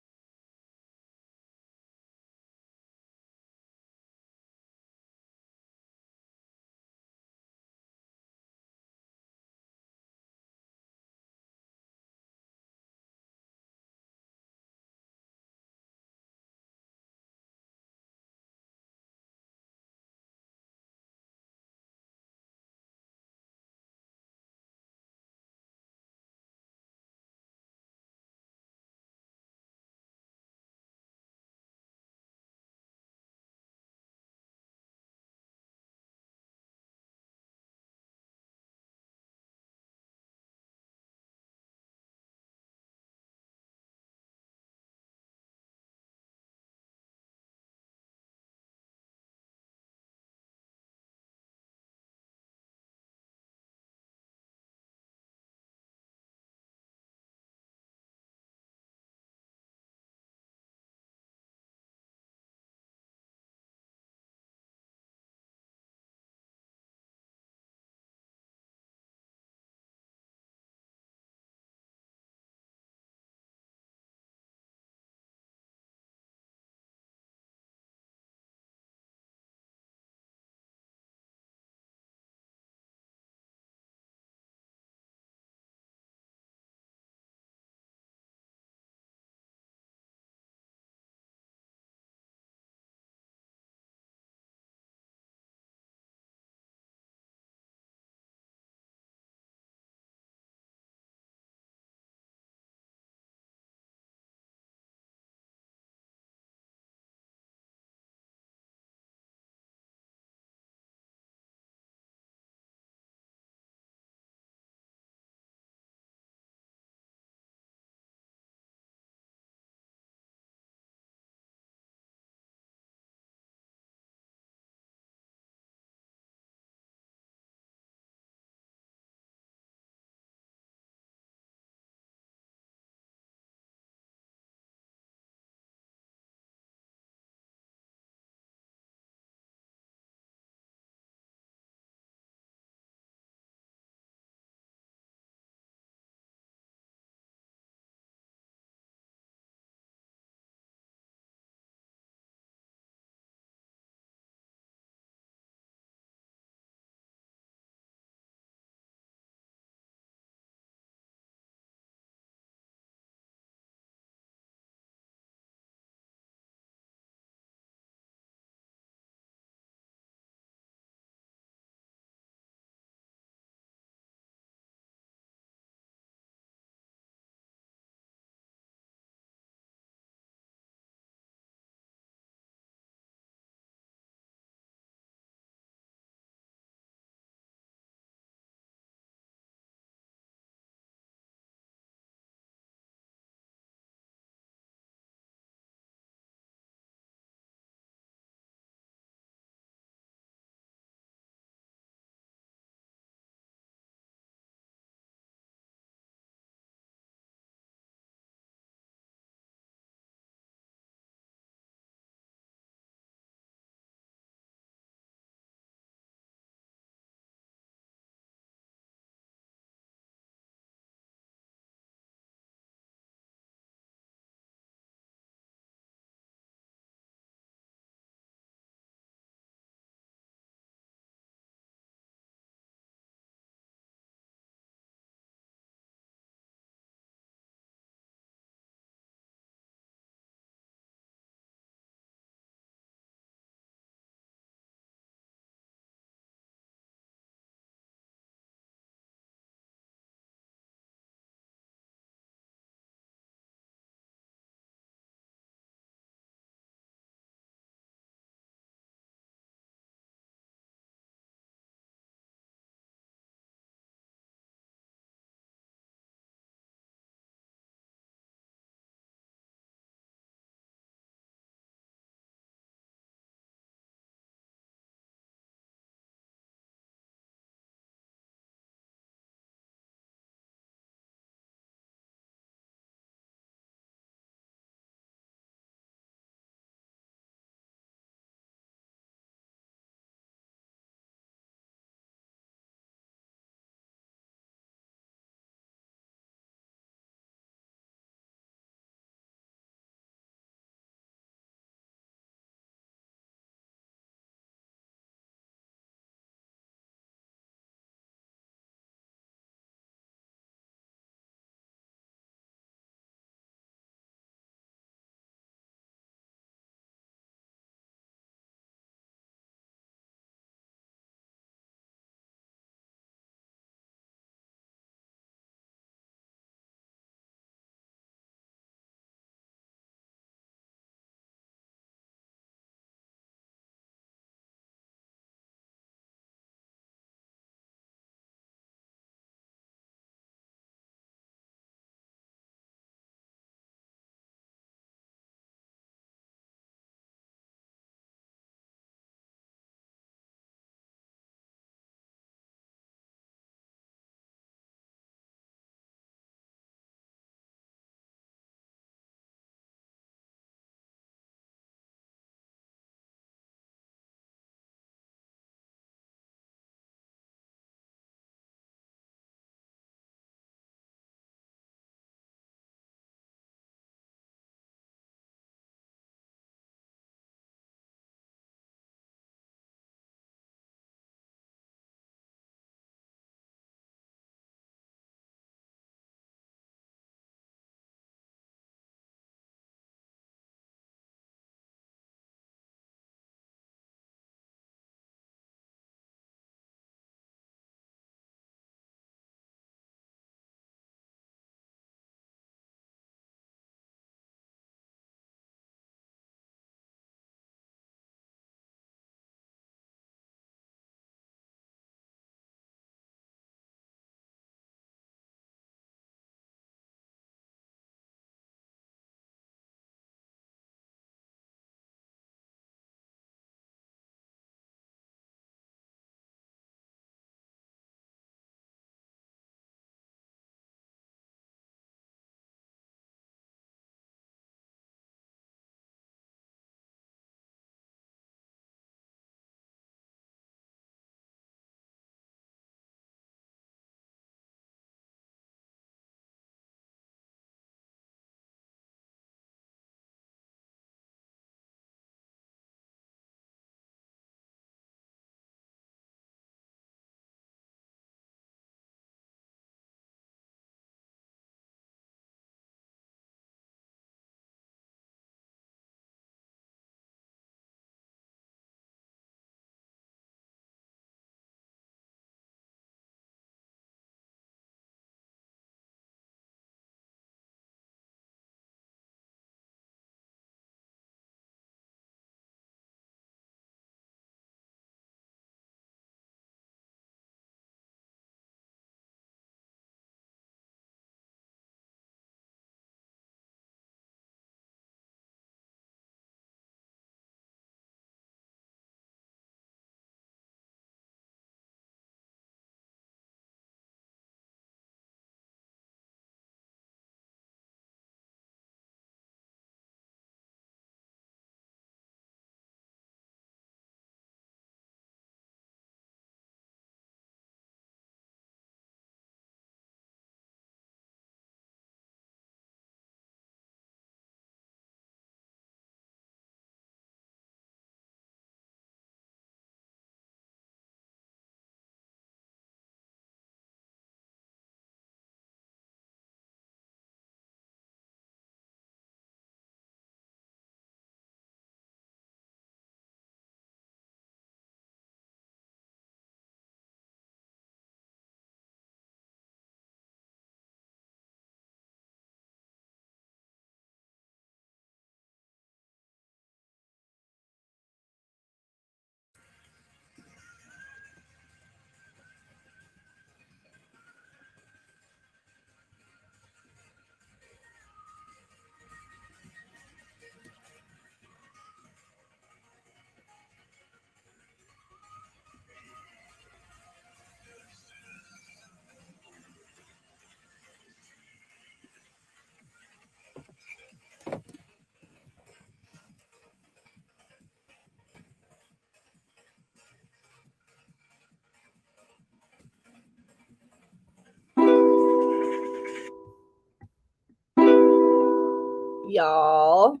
y'all.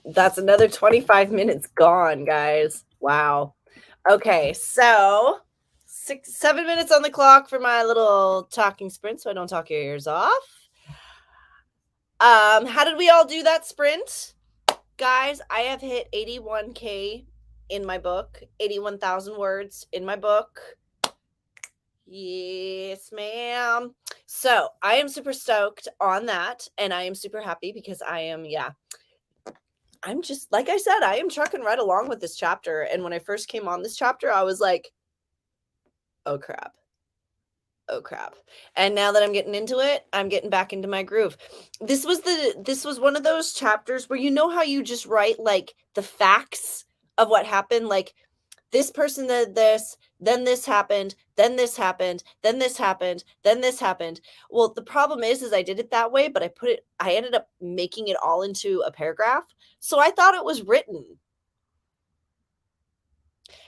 That's another 25 minutes gone, guys. Wow. Okay, so 7 minutes on the clock for my little talking sprint so I don't talk your ears off. How did we all do that sprint? Guys, I have hit 81K in my book, 81,000 words in my book. Yes, ma'am. So I am super stoked on that, and I am super happy because I am, I'm just, like I said, I am trucking right along with this chapter. And when I first came on this chapter, I was like, oh crap. Oh crap. And now that I'm getting into it, I'm getting back into my groove. This was one of those chapters where, you know how you just write like the facts of what happened, like this person did this, then this happened, then this happened, then this happened, then this happened. Well, the problem is I did it that way, but I ended up making it all into a paragraph. So I thought it was written.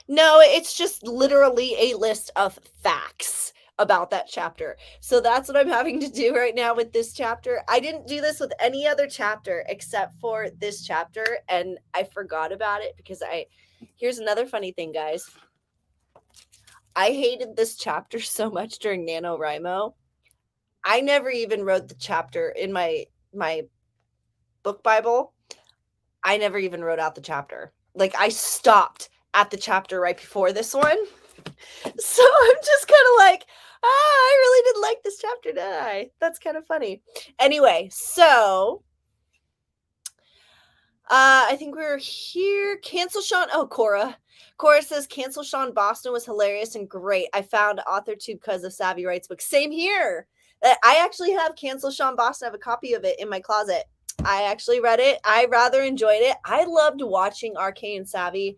No, it's just literally a list of facts about that chapter. So that's what I'm having to do right now with this chapter. I didn't do this with any other chapter except for this chapter, and I forgot about it because here's another funny thing, guys. I hated this chapter so much during NaNoWriMo. I never even wrote the chapter in my book Bible. I never even wrote out the chapter. Like, I stopped at the chapter right before this one. So I'm just kind of like, I really didn't like this chapter, did I? That's kind of funny. Anyway, so I think we're here. Cancel Sean. Oh, Cora. Cora says, cancel Sean Boston was hilarious and great. I found Authortube because of Savvy Writes book. Same here. I actually have Cancel Sean Boston. I have a copy of it in my closet. I actually read it. I rather enjoyed it. I loved watching RK and Savvy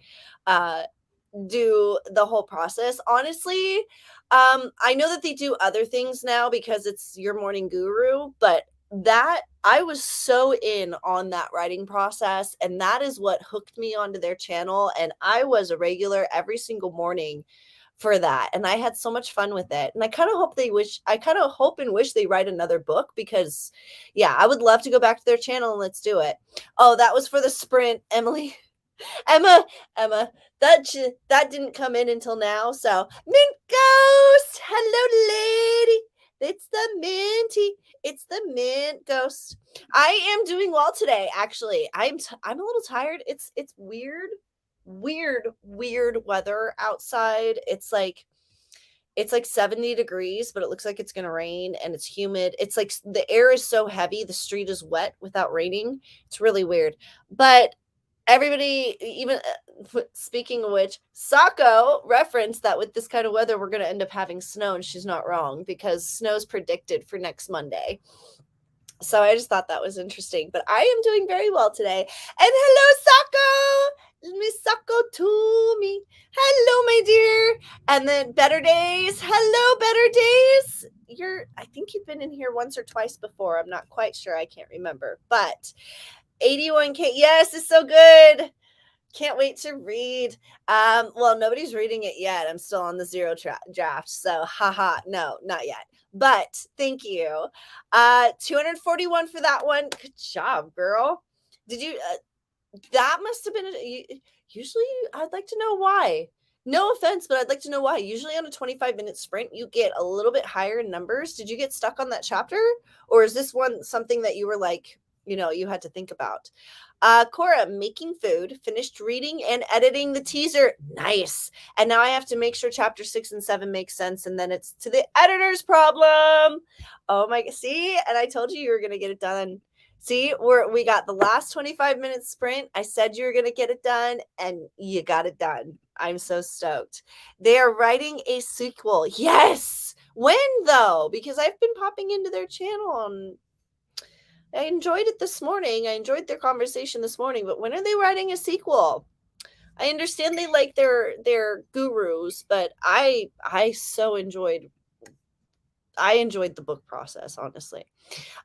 do the whole process. Honestly, I know that they do other things now because it's Your Morning Guru, but that I was so in on that writing process, and that is what hooked me onto their channel, and I was a regular every single morning for that, and I had so much fun with it. And I kind of hope and wish they write another book, because I would love to go back to their channel and let's do it. Oh, that was for the sprint, Emily. Emma, that didn't come in until now. So, Mint Ghost, hello, lady. It's the Minty. It's the Mint Ghost. I am doing well today. Actually, I'm a little tired. It's weird weather outside. It's like 70 degrees, but it looks like it's going to rain, and it's humid. It's like the air is so heavy. The street is wet without raining. It's really weird. But everybody, even speaking of which, Sako referenced that with this kind of weather, we're going to end up having snow, and she's not wrong, because snow's predicted for next Monday. So I just thought that was interesting. But I am doing very well today. And hello, Sako! Miss Sako to me. Hello, my dear. And then Better Days. Hello, Better Days. I think you've been in here once or twice before. I'm not quite sure. I can't remember. But 81K. Yes, it's so good. Can't wait to read. Well, nobody's reading it yet. I'm still on the zero draft. So, haha. No, not yet. But thank you. 241 for that one. Good job, girl. Did you? That must have been. Usually, I'd like to know why. No offense, but I'd like to know why. Usually on a 25-minute sprint, you get a little bit higher in numbers. Did you get stuck on that chapter? Or is this one something that you were like, you had to think about? Cora, making food, finished reading and editing the teaser. Nice. And now I have to make sure chapter 6 and 7 make sense, and then it's to the editor's problem. Oh my, see? And I told you were going to get it done. See, we got the last 25-minute sprint. I said you were going to get it done, and you got it done. I'm so stoked. They are writing a sequel. Yes. When, though? Because I've been popping into their channel, and I enjoyed it this morning. I enjoyed their conversation this morning. But when are they writing a sequel? I understand they like their gurus, but I so enjoyed I enjoyed the book process, honestly.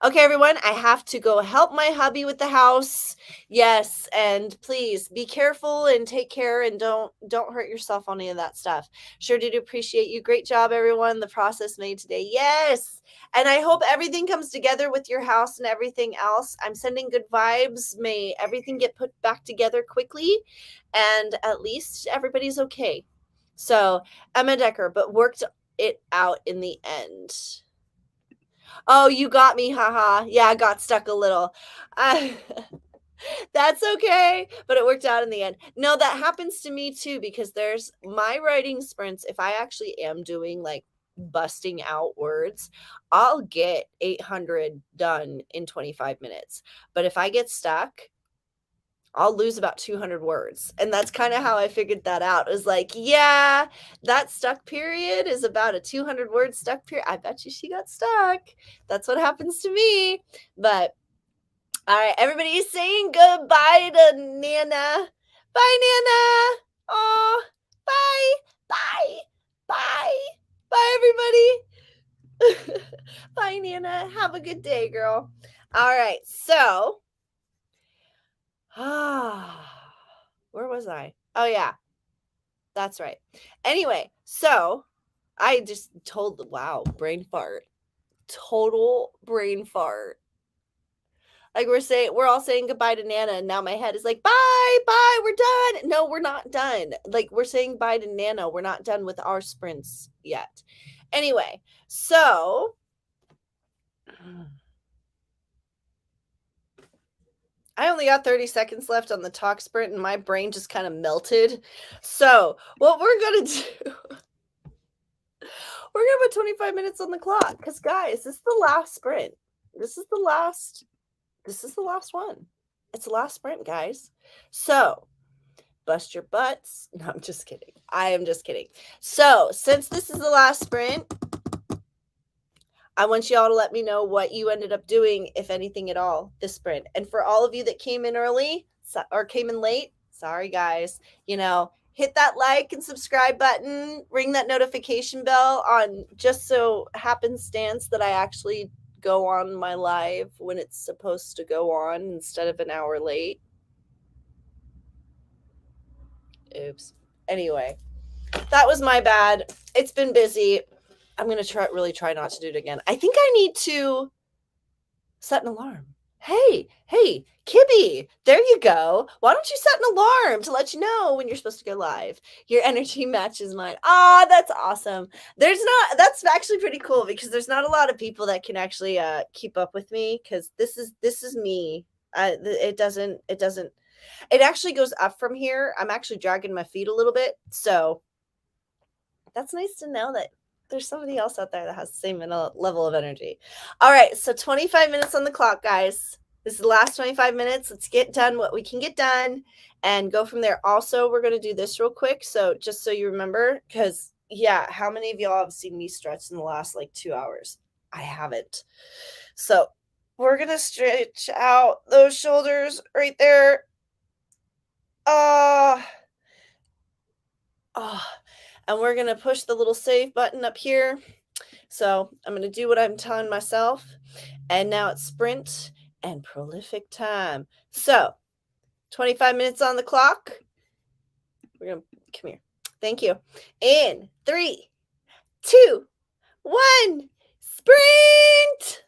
Okay, everyone, I have to go help my hubby with the house. Yes, and please be careful and take care and don't hurt yourself on any of that stuff. Sure did appreciate you. Great job, everyone. The process made today. Yes. And I hope everything comes together with your house and everything else. I'm sending good vibes. May everything get put back together quickly and at least everybody's okay. So, Emma Decker, but worked it out in the end. Oh, you got me, haha. Yeah, I got stuck a little. That's okay, but it worked out in the end. No, that happens to me too, because there's my writing sprints. If I actually am doing like busting out words, I'll get 800 done in 25 minutes. But if I get stuck, I'll lose about 200 words. And that's kind of how I figured that out. It was like, yeah, that stuck period is about a 200 word stuck period. I bet you she got stuck. That's what happens to me. But all right, everybody is saying goodbye to Nana. Bye, Nana. Oh, bye, bye, bye, bye, everybody. Bye, Nana. Have a good day, girl. All right, so where was I? Oh, yeah, that's right. Anyway, so I just told, wow, brain fart. Total brain fart. Like we're all saying goodbye to Nana, and now my head is like, bye, we're done. No, we're not done. Like we're saying bye to Nana. We're not done with our sprints yet. Anyway, so I only got 30 seconds left on the talk sprint, and my brain just kind of melted. So what we're gonna do, we're gonna put 25 minutes on the clock, because guys, this is the last sprint. This is the last one. It's the last sprint, guys. So bust your butts. No, I'm just kidding. I am just kidding. So since this is the last sprint, I want you all to let me know what you ended up doing, if anything at all, this sprint. And for all of you that came in early or came in late, sorry guys, hit that like and subscribe button, ring that notification bell on, just so happenstance that I actually go on my live when it's supposed to go on instead of an hour late. Oops. Anyway, that was my bad. It's been busy. I'm going to really try not to do it again. I think I need to set an alarm. Hey, Kibby, there you go. Why don't you set an alarm to let you know when you're supposed to go live? Your energy matches mine. Ah, that's awesome. That's actually pretty cool, because there's not a lot of people that can actually keep up with me, because this is me. It actually goes up from here. I'm actually dragging my feet a little bit. So that's nice to know that there's somebody else out there that has the same level of energy. All right. So 25 minutes on the clock, guys. This is the last 25 minutes. Let's get done what we can get done and go from there. Also, we're going to do this real quick. So just so you remember, because yeah, how many of y'all have seen me stretch in the last like 2 hours? I haven't. So we're going to stretch out those shoulders right there. And we're going to push the little save button up here. So I'm going to do what I'm telling myself. And now it's sprint and prolific time. So 25 minutes on the clock. We're going to come here. Thank you. In 3, 2, 1, sprint.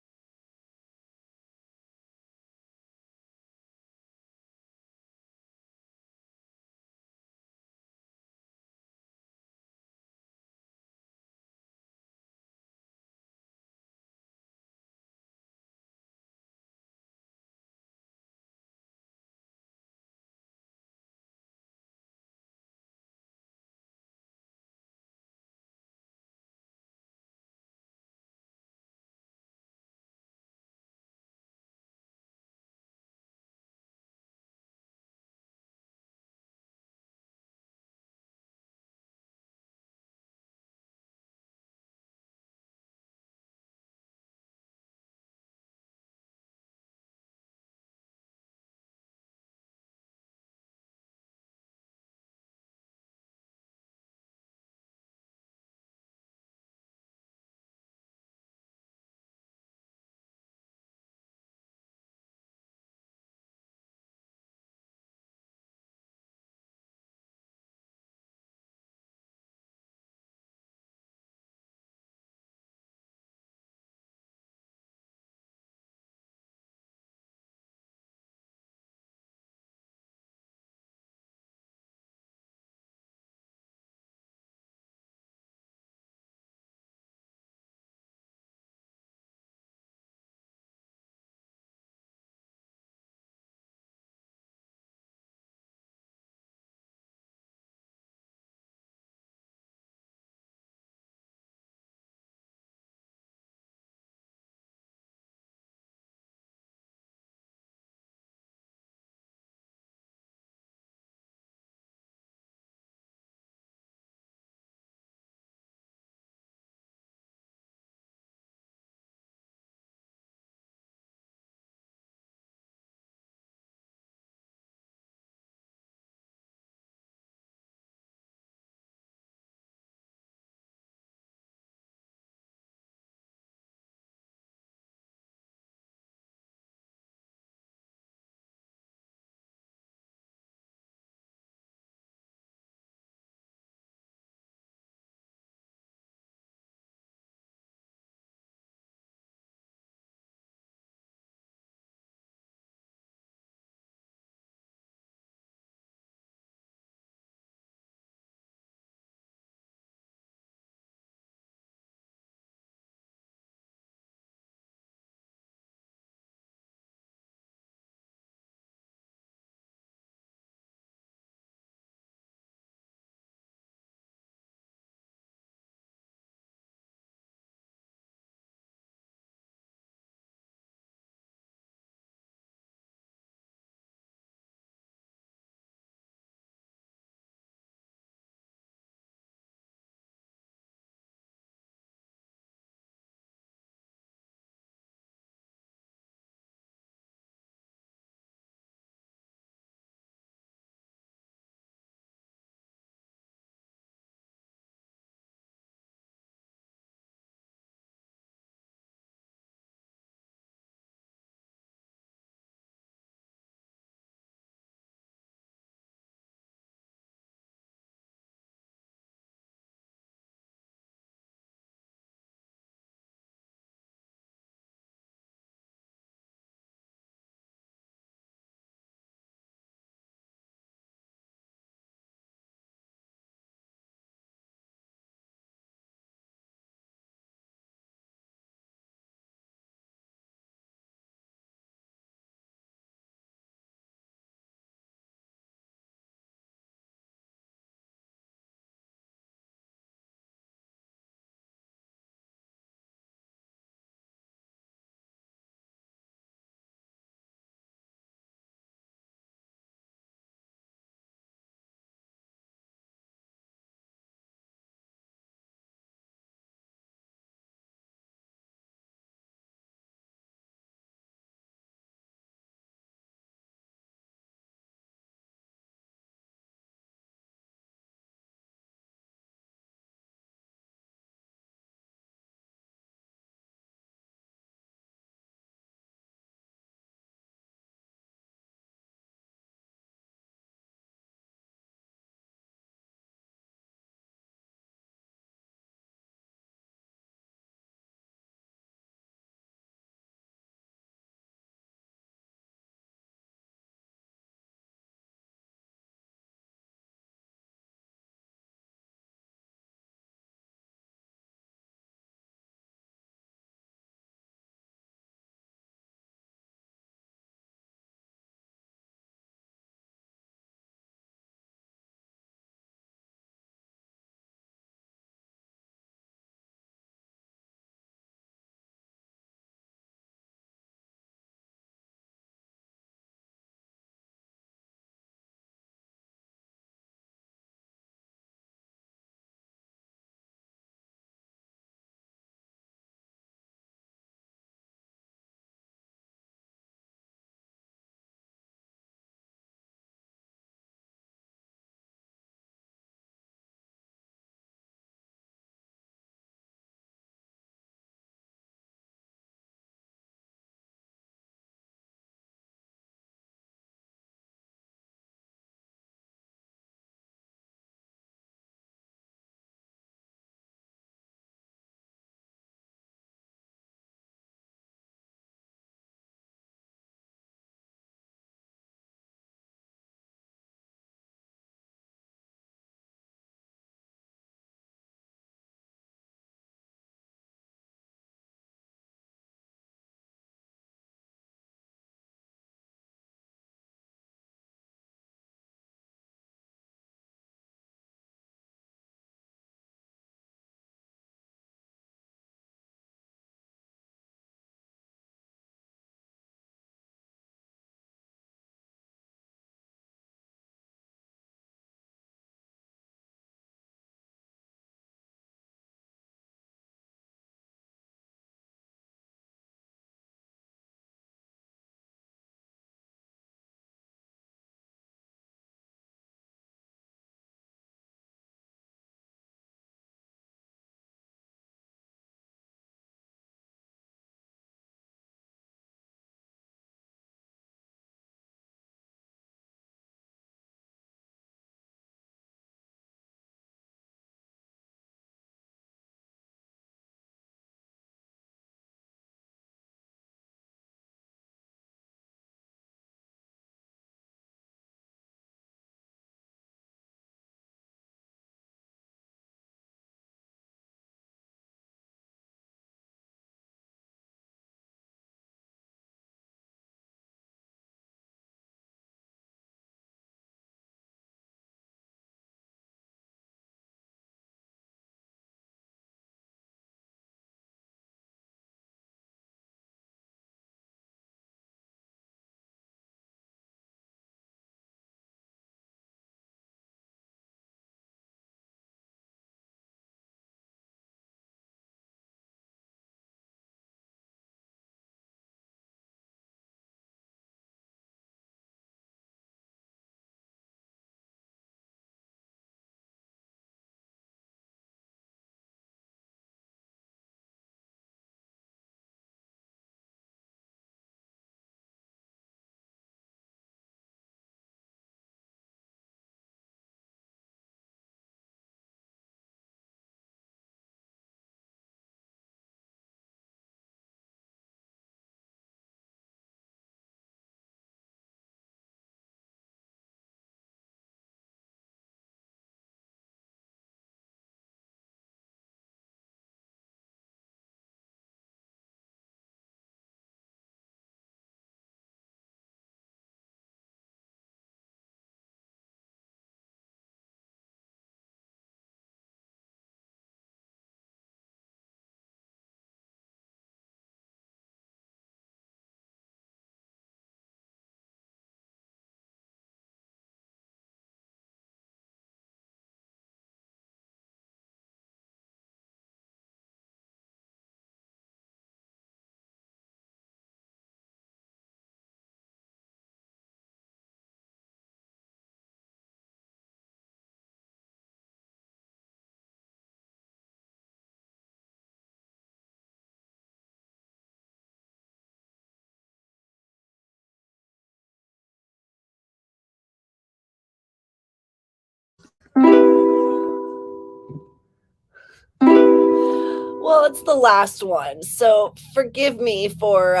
Well, it's the last one, so forgive me for,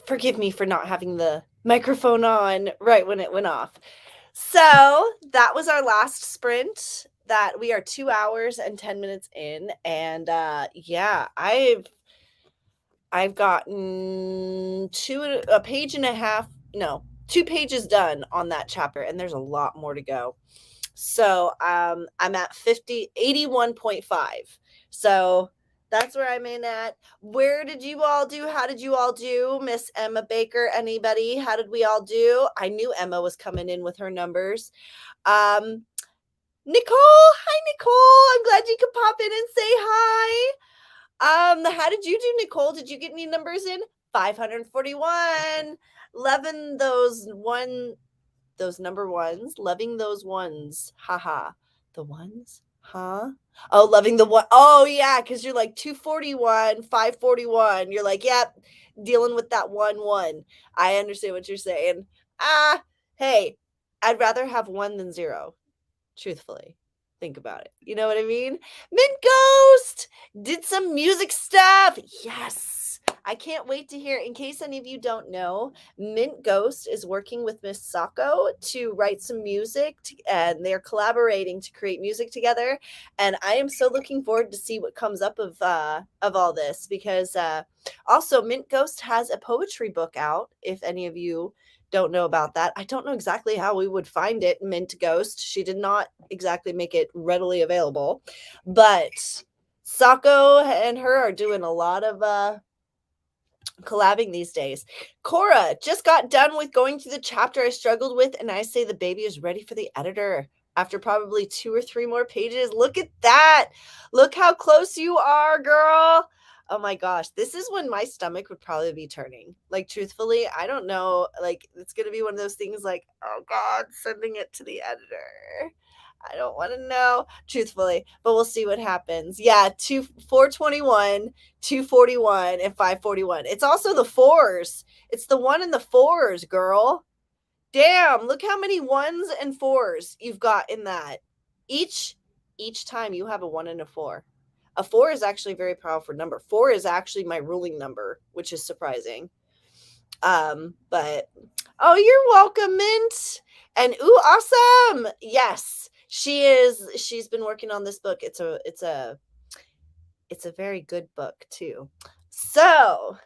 forgive me for not having the microphone on right when it went off. So that was our last sprint. That we are 2 hours and 10 minutes in, and I've gotten 2 pages done on that chapter, and there's a lot more to go. So I'm at 81.5. So that's where I'm in at. Where did you all do? How did you all do? Miss Emma Baker, anybody? How did we all do? I knew Emma was coming in with her numbers. Nicole, hi Nicole. I'm glad you could pop in and say hi. How did you do, Nicole? Did you get any numbers in? 541. Loving those number ones, loving those ones. Haha. The ones? Huh? Oh, loving the one. Oh, yeah, because you're like 241, 541. You're like, yep, dealing with that 1. I understand what you're saying. Hey, I'd rather have 1 than 0, truthfully. Think about it. You know what I mean? Mint Ghost did some music stuff. Yes. I can't wait to hear. In case any of you don't know, Mint Ghost is working with Miss Sako to write some music, and they're collaborating to create music together. And I am so looking forward to see what comes up of all this, because also Mint Ghost has a poetry book out. If any of you don't know about that, I don't know exactly how we would find it. Mint Ghost, she did not exactly make it readily available, but Sako and her are doing a lot of collabing these days. Cora just got done with going through the chapter I struggled with, and I say the baby is ready for the editor after probably 2 or 3 more pages. Look at that. Look how close you are, girl. Oh my gosh, this is when my stomach would probably be turning. Like, truthfully, I don't know. Like, it's going to be one of those things like, oh God, sending it to the editor. I don't want to know, truthfully, but we'll see what happens. Yeah, 421, 241, and 541. It's also the 4s. It's the 1 and the 4s, girl. Damn, look how many 1s and 4s you've got in that. Each time you have a 1 and a 4. A 4 is actually a very powerful number. 4 is actually my ruling number, which is surprising. But oh, you're welcome, Mint. And ooh, awesome. Yes, she is. She's been working on this book. It's a very good book too. So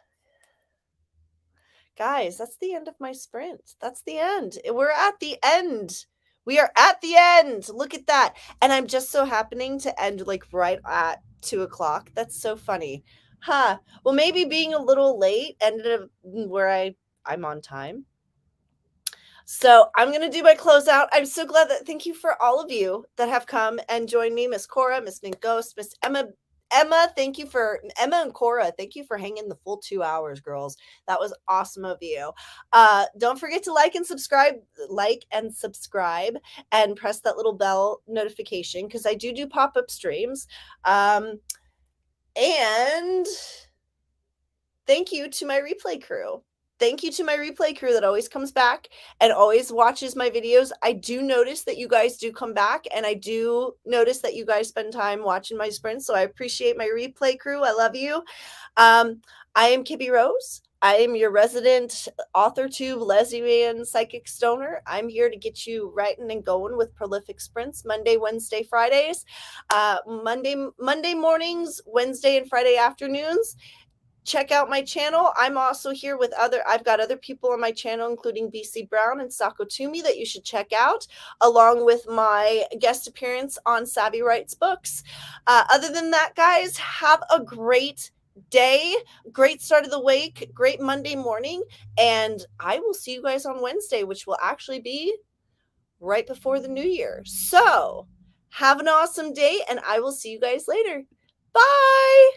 guys, that's the end of my sprint. That's the end. We're at the end. We are at the end. Look at that. And I'm just so happening to end like right at 2:00. That's so funny. Huh. Well, maybe being a little late ended up where I'm on time. So I'm going to do my closeout. I'm so glad that, thank you for all of you that have come and joined me. Miss Cora, Miss Mint Ghost, Miss Emma, thank you for, Emma and Cora, thank you for hanging the full 2 hours, girls. That was awesome of you. Don't forget to like and subscribe, and press that little bell notification, because I do pop-up streams. And thank you to my replay crew. Thank you to my replay crew that always comes back and always watches my videos. I do notice that you guys do come back, and I do notice that you guys spend time watching my sprints. So I appreciate my replay crew. I love you. I am KibbyRose. I am your resident Authortube lesbian psychic stoner. I'm here to get you writing and going with prolific sprints Monday, Wednesday, Fridays, Monday mornings, Wednesday and Friday afternoons. Check out my channel. I'm also here with I've got other people on my channel, including BC Brown and Sako Toomey, that you should check out, along with my guest appearance on Savvy Writes Books. Other than that, guys, have a great day, great start of the week, great Monday morning, and I will see you guys on Wednesday, which will actually be right before the new year. So have an awesome day, and I will see you guys later. Bye.